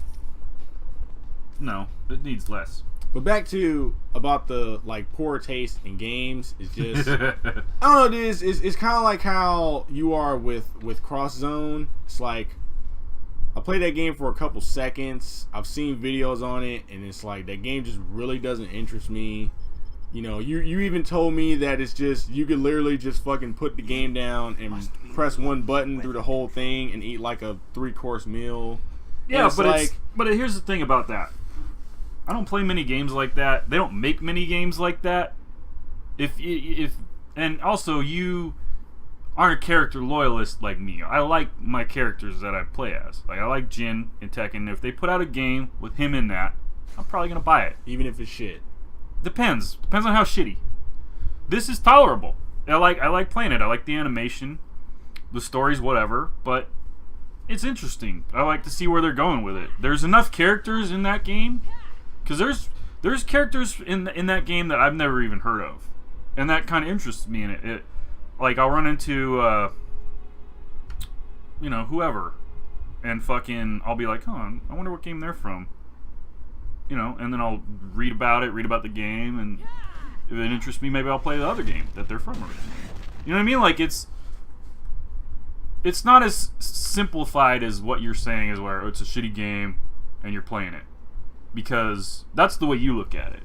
No, it needs less. But back to about the, like, poor taste in games is just... I don't know, dude, it's kind of like how you are with Cross Zone. It's like, I played that game for a couple seconds. I've seen videos on it, and it's like, that game just really doesn't interest me. You know, you even told me that it's just, you could literally just fucking put the game down and press one button through the whole thing and eat like a 3-course meal. Yeah, but here's the thing about that. I don't play many games like that. They don't make many games like that. And also you aren't a character loyalist like me. I like my characters that I play as. Like I like Jin in Tekken. If they put out a game with him in that, I'm probably gonna buy it. Even if it's shit. Depends on how shitty. This is tolerable. I like playing it. I like the animation, the stories, whatever. But it's interesting. I like to see where they're going with it. There's enough characters in that game, because there's characters in that game that I've never even heard of, and that kind of interests me in it. Like I'll run into whoever, and fucking I'll be like, oh, I wonder what game they're from. You know, and then I'll read about the game, and if it interests me, maybe I'll play the other game that they're from originally. You know what I mean? Like it's not as simplified as what you're saying, is where it's a shitty game and you're playing it, because that's the way you look at it.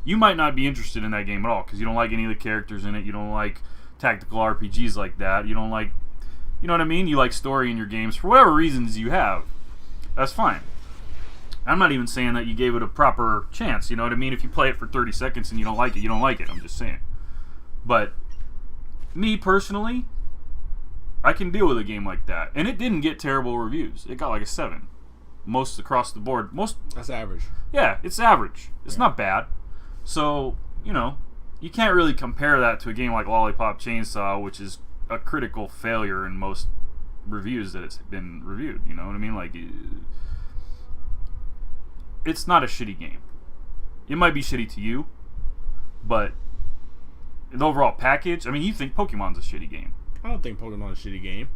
You might not be interested in that game at all because you don't like any of the characters in it. You don't like tactical RPGs like that. You don't like, you know what I mean? You like story in your games for whatever reasons you have. That's fine. I'm not even saying that you gave it a proper chance, you know what I mean? If you play it for 30 seconds and you don't like it, you don't like it. I'm just saying. But me personally, I can deal with a game like that. And it didn't get terrible reviews. It got like a 7. Most across the board. That's average. Yeah, it's average. It's not bad. So, you know, you can't really compare that to a game like Lollipop Chainsaw, which is a critical failure in most reviews that it's been reviewed. You know what I mean? Like, it's not a shitty game. It might be shitty to you, but the overall package, I mean, you think Pokemon's a shitty game. I don't think Pokemon's a shitty game.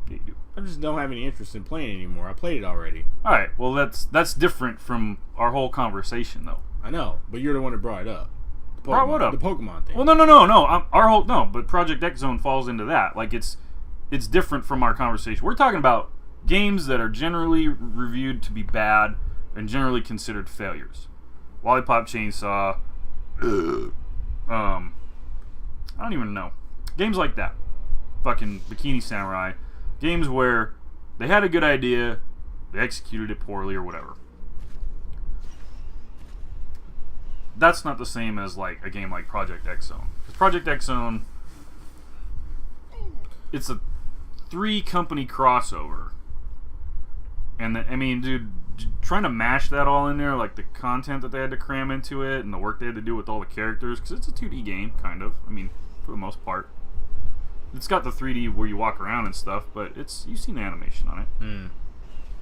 Yeah, you do. I just don't have any interest in playing it anymore. I played it already. Alright, well that's different from our whole conversation, though. I know, but you're the one that brought it up. Brought what up? The Pokemon thing. Well, no. But Project X Zone falls into that. Like, it's different from our conversation. We're talking about games that are generally reviewed to be bad and generally considered failures. Lollipop Chainsaw. I don't even know. Games like that. Fucking Bikini Samurai. Games where they had a good idea, they executed it poorly or whatever. That's not the same as like a game like Project X Zone. Because Project X Zone, it's a 3-company crossover. And I mean, dude, trying to mash that all in there, like the content that they had to cram into it and the work they had to do with all the characters, because it's a 2D game, kind of. I mean, for the most part. It's got the 3D where you walk around and stuff, but you've seen the animation on it.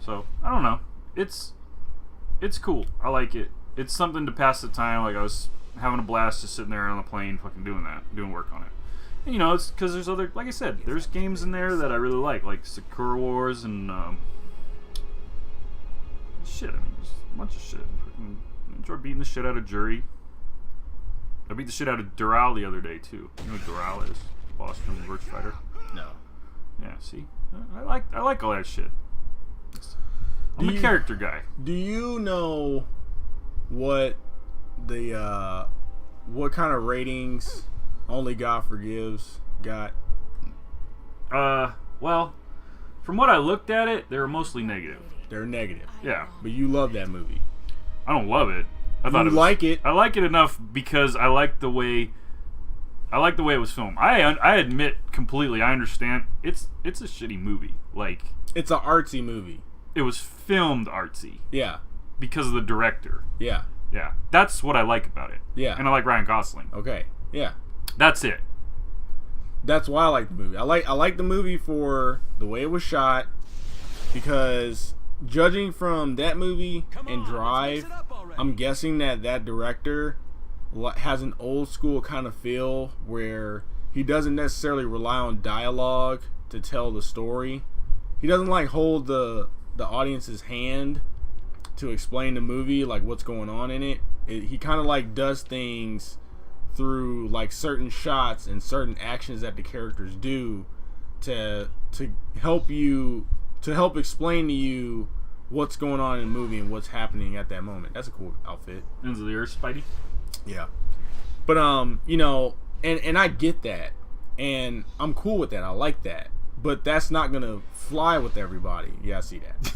So, I don't know. It's cool. I like it. it's something to pass the time. Like I was having a blast just sitting there on the plane, fucking doing work on it. And, you know, it's because there's other, like I said, there's games in there that I really like Sakura Wars and shit. I mean, just a bunch of shit. Fucking enjoy beating the shit out of Jury. I beat the shit out of Dural the other day too. You know what Dural is? Boss from Virtua Fighter. No. Yeah. See, I like all that shit. I'm a character guy. Do you know what the what kind of ratings Only God Forgives got? Well, from what I looked at it, they were mostly negative. They're negative. Yeah. But you love that movie. I don't love it. I thought You like it. I like it enough because I like the way it was filmed. I admit completely. I understand. It's a shitty movie. Like, It's an artsy movie. it was filmed artsy Yeah. because of the director. Yeah. Yeah, that's what I like about it. Yeah. And I like Ryan Gosling. Okay. Yeah. That's it. That's why I like the movie. I like the movie for the way it was shot, because judging from that movie and Drive, I'm guessing that director has an old school kind of feel where he doesn't necessarily rely on dialogue to tell the story. He doesn't like hold the audience's hand to explain the movie, like what's going on in it. He kind of like does things through like certain shots and certain actions that the characters do to help explain to you what's going on in the movie and what's happening at that moment. That's a cool outfit. Ends of the Earth, Spidey. Yeah. But you know, and I get that, and I'm cool with that. I like that. But that's not gonna fly with everybody. Yeah, I see that.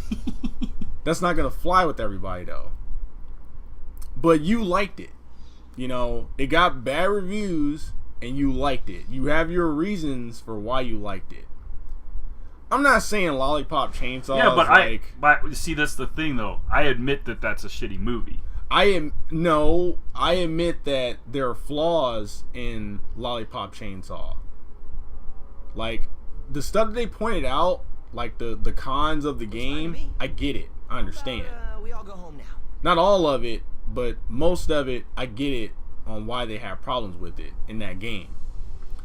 That's not gonna fly with everybody though. But you liked it. You know, it got bad reviews and you liked it. You have your reasons for why you liked it. I'm not saying Lollipop Chainsaw. Yeah, but is but see, that's the thing though. I admit that that's a shitty movie. I admit that there are flaws in Lollipop Chainsaw. Like the stuff that they pointed out, like the cons of the game, I get it. I understand. We all go home now. Not all of it, but most of it, I get it on why they have problems with it in that game.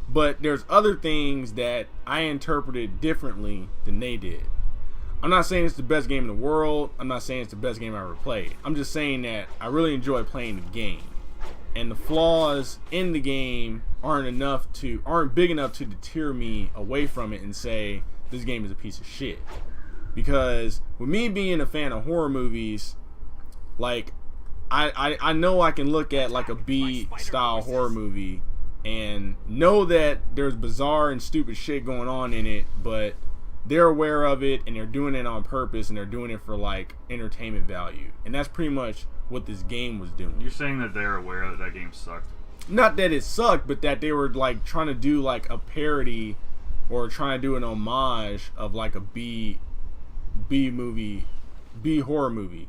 But there's other things that I interpreted differently than they did. I'm not saying it's the best game in the world. I'm not saying it's the best game I ever played. I'm just saying that I really enjoy playing the game. And the flaws in the game aren't big enough to deter me away from it and say this game is a piece of shit. Because with me being a fan of horror movies, like I know I can look at like a B style horror movie and know that there's bizarre and stupid shit going on in it, but they're aware of it and they're doing it on purpose and they're doing it for like entertainment value. And that's pretty much what this game was doing. You're saying that they're aware that game sucked? Not that it sucked, but that they were like trying to do like a parody or trying to do an homage of like a B horror movie.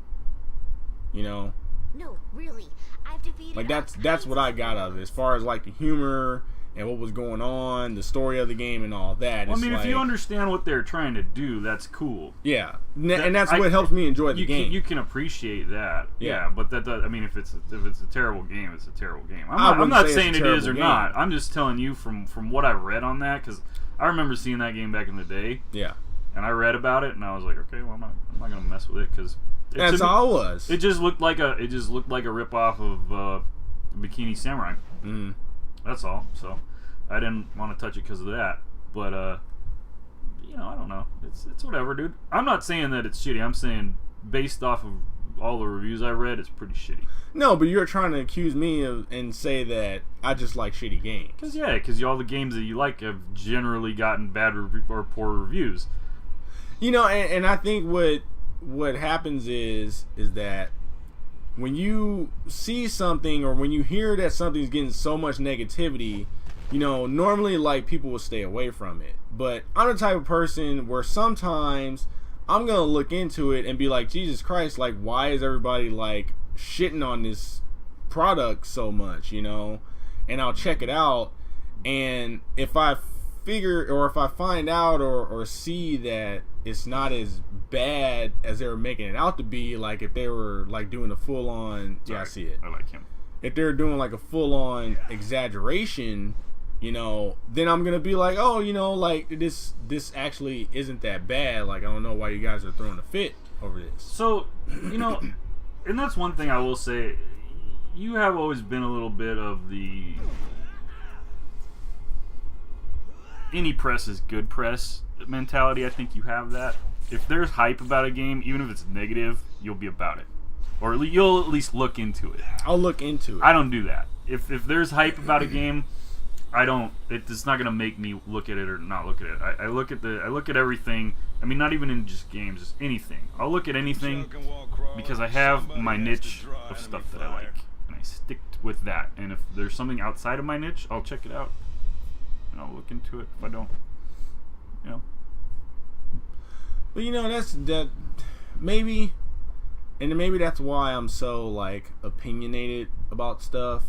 You know? No, really. I've defeated Like that's what I got of it, as far as like the humor and what was going on, the story of the game and all that. Well, I It's mean, if like, you understand what they're trying to do, that's cool. yeah, and that's what helps me enjoy the game. You can appreciate that. Yeah. But that does, I mean, if it's a terrible game, it's a terrible game. I I'm wouldn't not say it's saying a it is terrible or game. not. I'm just telling you from what I read on that, because I remember seeing that game back in the day, Yeah, and I read about it, and I was like, okay, well, I'm not gonna mess with it because that's all it was. It just looked like a ripoff of Bikini Samurai. Mm. That's all. So I didn't want to touch it because of that. But you know, I don't know. It's whatever, dude. I'm not saying that it's shitty. I'm saying based off of all the reviews I read, it's pretty shitty. No, but you're trying to accuse me of and say that I just like shitty games. Because all the games that you like have generally gotten bad or poor reviews. You know, and I think what happens is that when you see something or when you hear that something's getting so much negativity, you know, normally like people will stay away from it. But I'm the type of person where sometimes I'm gonna look into it and be like, Jesus Christ, like why is everybody like shitting on this product so much, you know? And I'll check it out, and if I figure, or if I find out or see that it's not as bad as they were making it out to be, like if they were like doing a full on, yeah, I see it. I like him. If they're doing like a full on exaggeration, you know, then I'm gonna be like, oh, you know, like this actually isn't that bad. Like I don't know why you guys are throwing a fit over this. So, you know, and that's one thing I will say. You have always been a little bit of the any press is good press mentality. I think you have that. If there's hype about a game, even if it's negative, you'll be about it. Or you'll at least look into it. I'll look into it. I don't do that. If there's hype about a game, I don't. It's not gonna make me look at it or not look at it. I look at everything. I mean, not even in just games, just anything. I'll look at anything because I have my niche of stuff that I like, and I stick with that. And if there's something outside of my niche, I'll check it out and I'll look into it. If I don't, you know. But you know, that maybe, and maybe that's why I'm so like opinionated about stuff,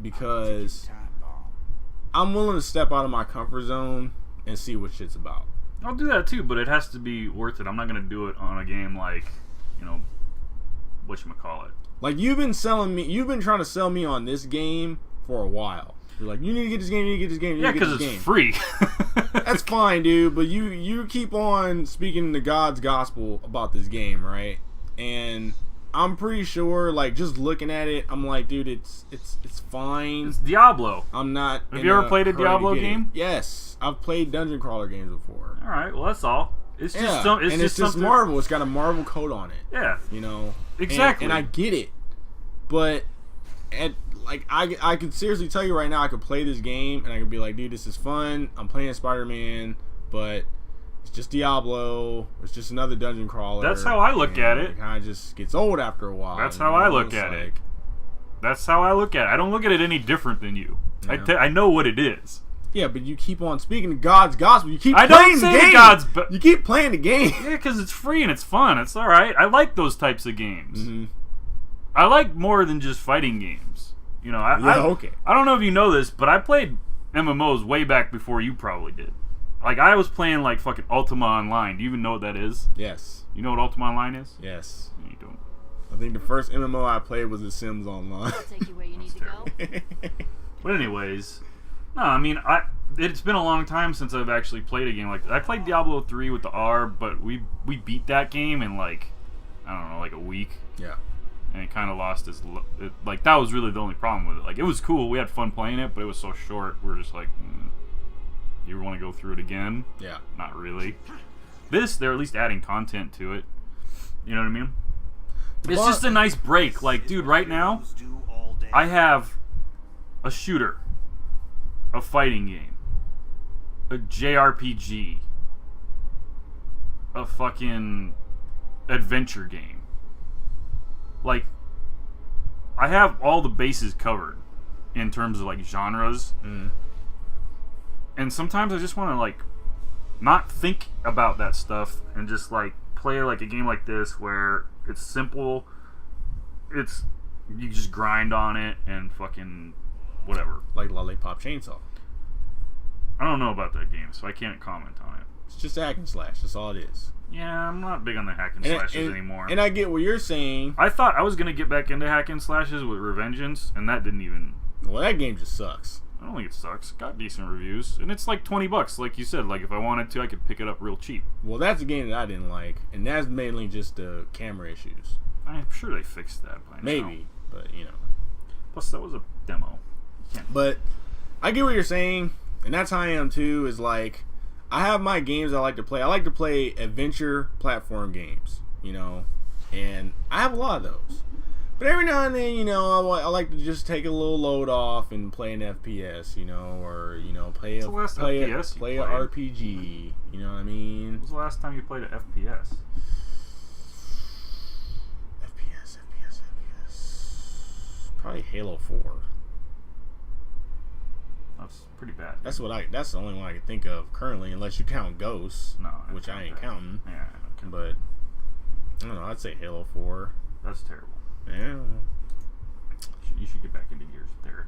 because I'm willing to step out of my comfort zone and see what shit's about. I'll do that too, but it has to be worth it. I'm not gonna do it on a game like, you know, whatchamacallit. Like you've been trying to sell me on this game for a while. You're like, you need to get this game, you need to get this game, you Yeah, need to get because this it's game. free. That's fine, dude, but you keep on speaking the God's gospel about this game, right? And I'm pretty sure, like, just looking at it, I'm like, dude, it's fine. It's Diablo. I'm not. Have you ever played a hurry to Diablo get it. game? Yes, I've played dungeon crawler games before. All right, well that's all. It's just Yeah, some, it's and just it's just something. Marvel. It's got a Marvel coat on it. Yeah, You know. exactly. And I get it, but I could seriously tell you right now, I could play this game and I could be like, dude, this is fun. I'm playing Spider-Man, but it's just Diablo. It's just another dungeon crawler. That's how I look at it. It kind of just gets old after a while. That's you how know? I look It's at it. like, That's how I look at it. I don't look at it any different than you. Yeah. I know what it is. Yeah, but you keep on speaking God's gospel. You keep I playing don't the say game. God's, but You keep playing the game. yeah, because it's free and it's fun. It's all right. I like those types of games. Mm-hmm. I like more than just fighting games. You know, Okay. I don't know if you know this, but I played MMOs way back before you probably did. Like, I was playing, like, fucking Ultima Online. Do you even know what that is? Yes. You know what Ultima Online is? Yes. No, you don't. I think the first MMO I played was The Sims Online. I'll take you where you need to terrible. go. But anyways, no, I mean, it's been a long time since I've actually played a game like that. I played Diablo 3 with the R, but we beat that game in, like, I don't know, like a week. Yeah. And it kind of lost its... Like, that was really the only problem with it. Like, it was cool. We had fun playing it, but it was so short. We were just like, you want to go through it again? Yeah. Not really. This, they're at least adding content to it. You know what I mean? It's just a nice break. Like, dude, right now, I have a shooter, a fighting game, a JRPG, a fucking adventure game. Like, I have all the bases covered in terms of, like, genres. And sometimes I just want to, like, not think about that stuff and just, like, play, like, a game like this where it's simple. It's, you just grind on it and fucking whatever. Like Lollipop Chainsaw. I don't know about that game, so I can't comment on it. It's just hack and slash. That's all it is. Yeah, I'm not big on the hack and slashes anymore. And I get what you're saying. I thought I was going to get back into hack and slashes with Revengeance, and that didn't even... Well, that game just sucks. I don't think it sucks. It got decent reviews. And it's like $20, like you said. Like, if I wanted to, I could pick it up real cheap. Well, that's a game that I didn't like, and that's mainly just the camera issues. I'm sure they fixed that by now. Maybe, but, you know. Plus, that was a demo. But I get what you're saying, and that's how I am too, is like, I have my games I like to play. I like to play adventure platform games, you know, and I have a lot of those. But every now and then, you know, I like to just take a little load off and play an FPS, you know, or, you know, play a RPG, you know what I mean? When was the last time you played an FPS? FPS. Probably Halo 4. That's pretty bad. That's the only one I can think of currently, unless you count Ghosts, No, which I ain't counting. Yeah, I don't count. But I don't know. I'd say Halo 4. That's terrible. Yeah. You should get back into Gears, Derek.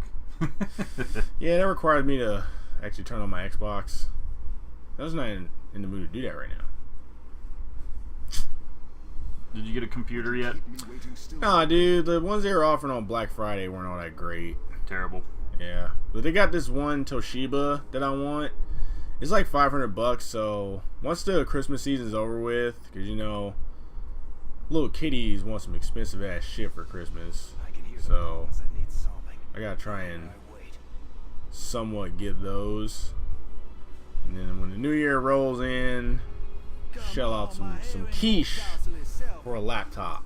Yeah, that required me to actually turn on my Xbox. I was not in the mood to do that right now. Did you get a computer yet? Nah, dude, the ones they were offering on Black Friday weren't all that great. Terrible. Yeah, but they got this one Toshiba that I want. It's like $500, so once the Christmas season's over with, because you know, little kiddies want some expensive ass shit for Christmas, so I gotta try and somewhat get those. And then when the new year rolls in, shell out some quiche for a laptop.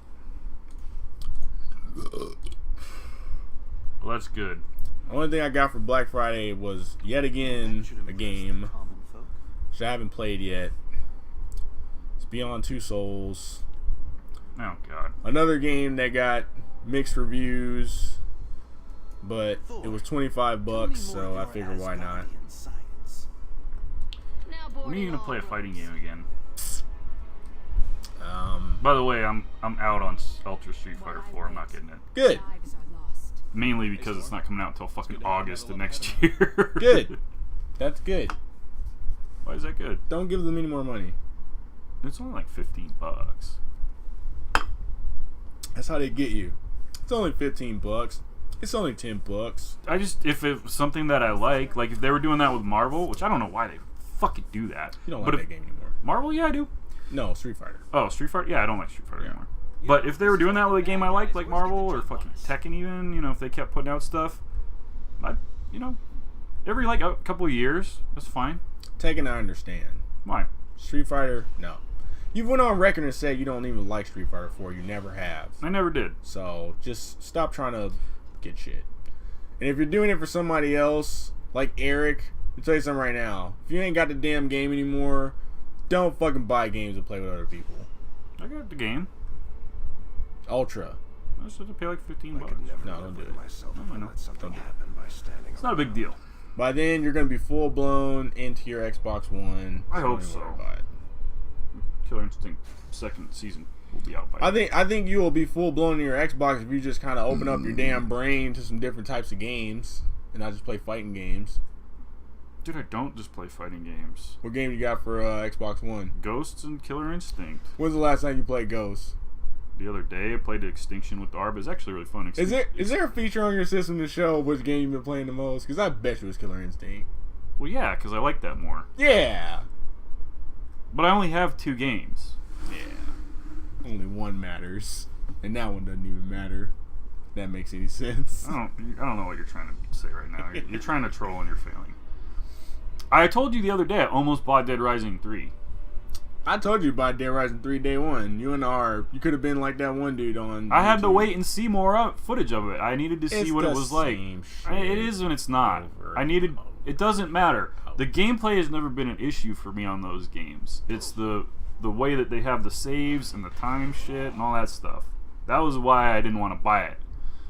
Well, that's good. The only thing I got for Black Friday was yet again a game which I haven't played yet. It's Beyond Two Souls. Oh God. Another game that got mixed reviews, but it was $25, so I figured why not. When are you gonna play a fighting game again? By the way, I'm out on Ultra Street Fighter 4. I'm not getting it. Good. Mainly because it's not coming out until fucking August of next year. Good. That's good. Why is that good? Don't give them any more money. It's only like $15. That's how they get you. It's only $15. It's only $10. I just, if it was something that I like if they were doing that with Marvel, which I don't know why they fucking do that. You don't like that game anymore. Marvel, yeah, I do. No, Street Fighter. Oh, Street Fighter? Yeah, I don't like Street Fighter anymore. But if they were doing that with a game I liked, like Marvel or fucking Tekken even, you know, if they kept putting out stuff, you know, every like a couple of years, that's fine. Tekken, I understand. Why? Street Fighter, no. You went on record and said you don't even like Street Fighter 4. You never have. I never did. So just stop trying to get shit. And if you're doing it for somebody else, like Eric, I'll tell you something right now. If you ain't got the damn game anymore, don't fucking buy games to play with other people. I got the game. Ultra. I just have to pay like $15. No, don't do it. I know. Don't do it. It's not a big deal. By then, you're going to be full blown into your Xbox One. I hope don't even so. worry about it. Killer Instinct second season will be out by then. I think you will be full blown in your Xbox if you just kind of open up your damn brain to some different types of games and not just play fighting games. Dude, I don't just play fighting games. What game you got for Xbox One? Ghosts and Killer Instinct. When's the last time you played Ghosts? The other day, I played Extinction with Arb. It's actually really fun. Is there a feature on your system to show which game you've been playing the most? Because I bet you it's Killer Instinct. Well, yeah, because I like that more. Yeah. But I only have 2 games. Yeah. Only one matters. And that one doesn't even matter. If that makes any sense. I don't know what you're trying to say right now. You're trying to troll and you're failing. I told you the other day I almost bought Dead Rising 3. I told you about Dead Rising 3 day one. You and you could have been like that one dude on I had YouTube. to wait and see more footage of it. I needed to see It's what it the was like. same It shit is and it's not. over I needed. and over It doesn't matter. and The gameplay has never been an issue for me on those games. It's the way that they have the saves and the time shit and all that stuff. That was why I didn't want to buy it,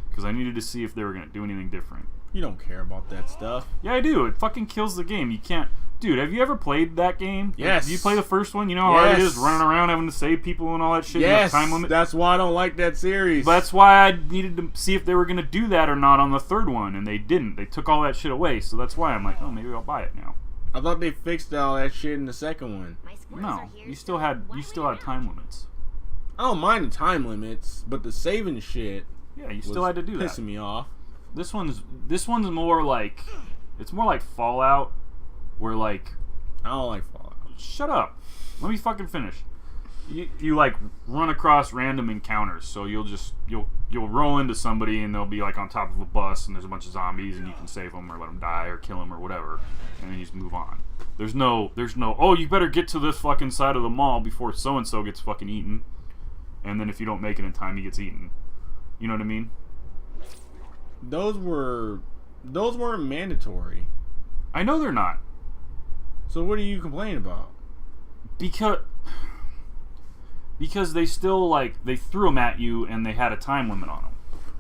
because I needed to see if they were gonna do anything different. You don't care about that stuff. Yeah, I do. It fucking kills the game. You can't. Dude, have you ever played that game? Yes. Did you play the first one? You know how hard it Yes. is running around having to save people and all that shit. Yes, And the time limit. that's why I don't like that series. That's why I needed to see if they were going to do that or not on the third one, and they didn't. They took all that shit away, so that's why I'm like, oh, maybe I'll buy it now. I thought they fixed all that shit in the second one. My squirts No, are here, you still so had why wait time around? limits. I don't mind the time limits, but the saving shit Yeah, you was still had to do that. pissing me off. This one's more like, it's more like Fallout, where like, I don't like Fallout. shut up, let me fucking finish. You like run across random encounters, so you'll roll into somebody and they'll be like on top of a bus and there's a bunch of zombies and you can save them or let them die or kill them or whatever, and then you just move on. There's no oh, you better get to this fucking side of the mall before so and so gets fucking eaten, and then if you don't make it in time he gets eaten. You know what I mean? Those weren't mandatory. I know they're not. So what are you complaining about? Because they still, like, they threw them at you and they had a time limit on them.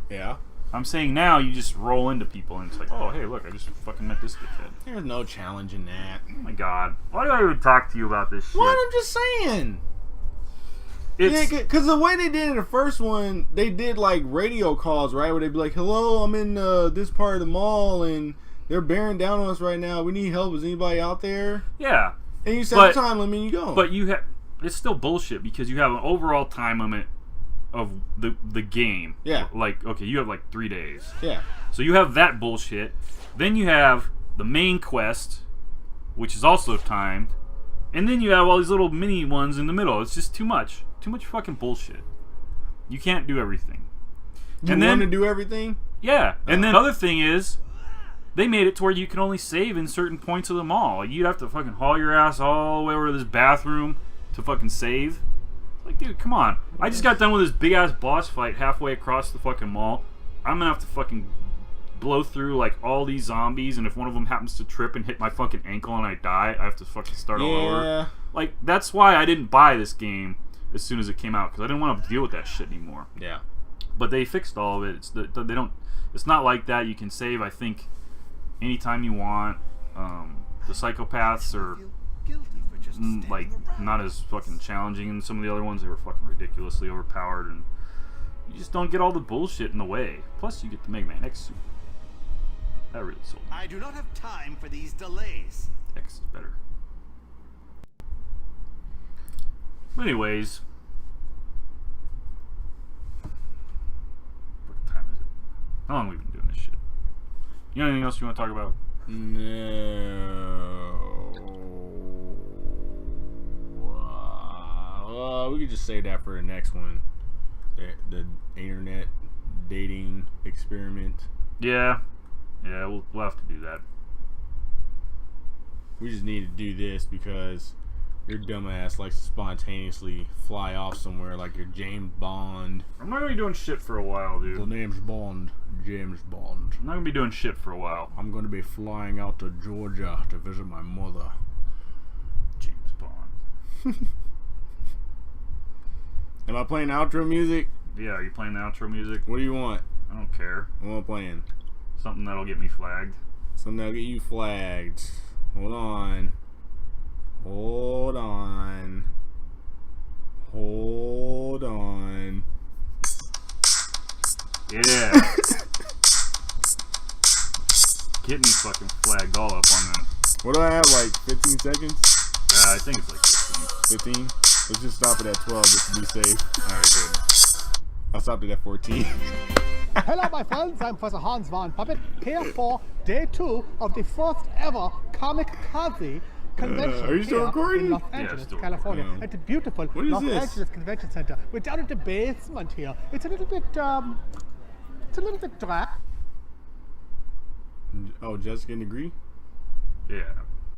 Yeah. I'm saying now you just roll into people and it's like, oh, hey, look, I just fucking met this dickhead. There's no challenge in that. Oh my god. Why do I even talk to you about this shit? What? I'm just saying. It's, Yeah, because the way they did in the first one, they did like radio calls, right? Where they'd be like, hello, I'm in this part of the mall and they're bearing down on us right now. We need help. Is anybody out there? yeah. And you set But- the time limit and you go. But you have it's still bullshit because you have an overall time limit of the game. Yeah. Like, okay, you have like 3 days. yeah. So you have that bullshit. Then you have the main quest, which is also timed. And then you have all these little mini ones in the middle. It's just too much. Too much fucking bullshit. You can't do everything. You And want then- to do everything? Yeah. And then the other thing is, they made it to where you can only save in certain points of the mall. Like, you'd have to fucking haul your ass all the way over to this bathroom to fucking save. Like, dude, come on. I just got done with this big-ass boss fight halfway across the fucking mall. I'm gonna have to fucking blow through, like, all these zombies, and if one of them happens to trip and hit my fucking ankle and I die, I have to fucking start all over. Yeah. Like, that's why I didn't buy this game as soon as it came out, because I didn't want to deal with that shit anymore. Yeah. But they fixed all of it. They don't. It's not like that. You can save, I think, anytime you want. The psychopaths are like not as fucking challenging as some of the other ones. They were fucking ridiculously overpowered, and you just don't get all the bullshit in the way. Plus, you get the Mega Man X suit. That really sold me. I do not have time for these delays. X is better. But anyways, what time is it? How long have we been doing this shit? You know anything else you want to talk about? No. We could just say that for the next one. The internet dating experiment. Yeah, we'll have to do that. We just need to do this because your dumbass likes to spontaneously fly off somewhere like you're James Bond. I'm not gonna be doing shit for a while, dude. The name's Bond. James Bond. I'm not gonna be doing shit for a while. I'm going to be flying out to Georgia to visit my mother. James Bond. Am I playing outro music? Yeah, are you playing the outro music? What do you want? I don't care. What am I playing? Something that'll get me flagged. Something that'll get you flagged. Hold on. Hold on. Hold on. Yeah. Get me fucking flagged all up on that. What do I have, like 15 seconds? I think it's like 15. 15? Let's just stop it at 12 just to be safe. Alright, good. I stopped it at 14. Hello, my friends. I'm Professor Hans Von Puppet, here for day 2 of the first ever Comic Kazi convention are you still here recording? in Los Yeah, Angeles, still California, recording. at the beautiful What is Los this? Angeles Convention Center. We're down at the basement here. It's a little bit dry. Oh, Jessica and Degree? Yeah.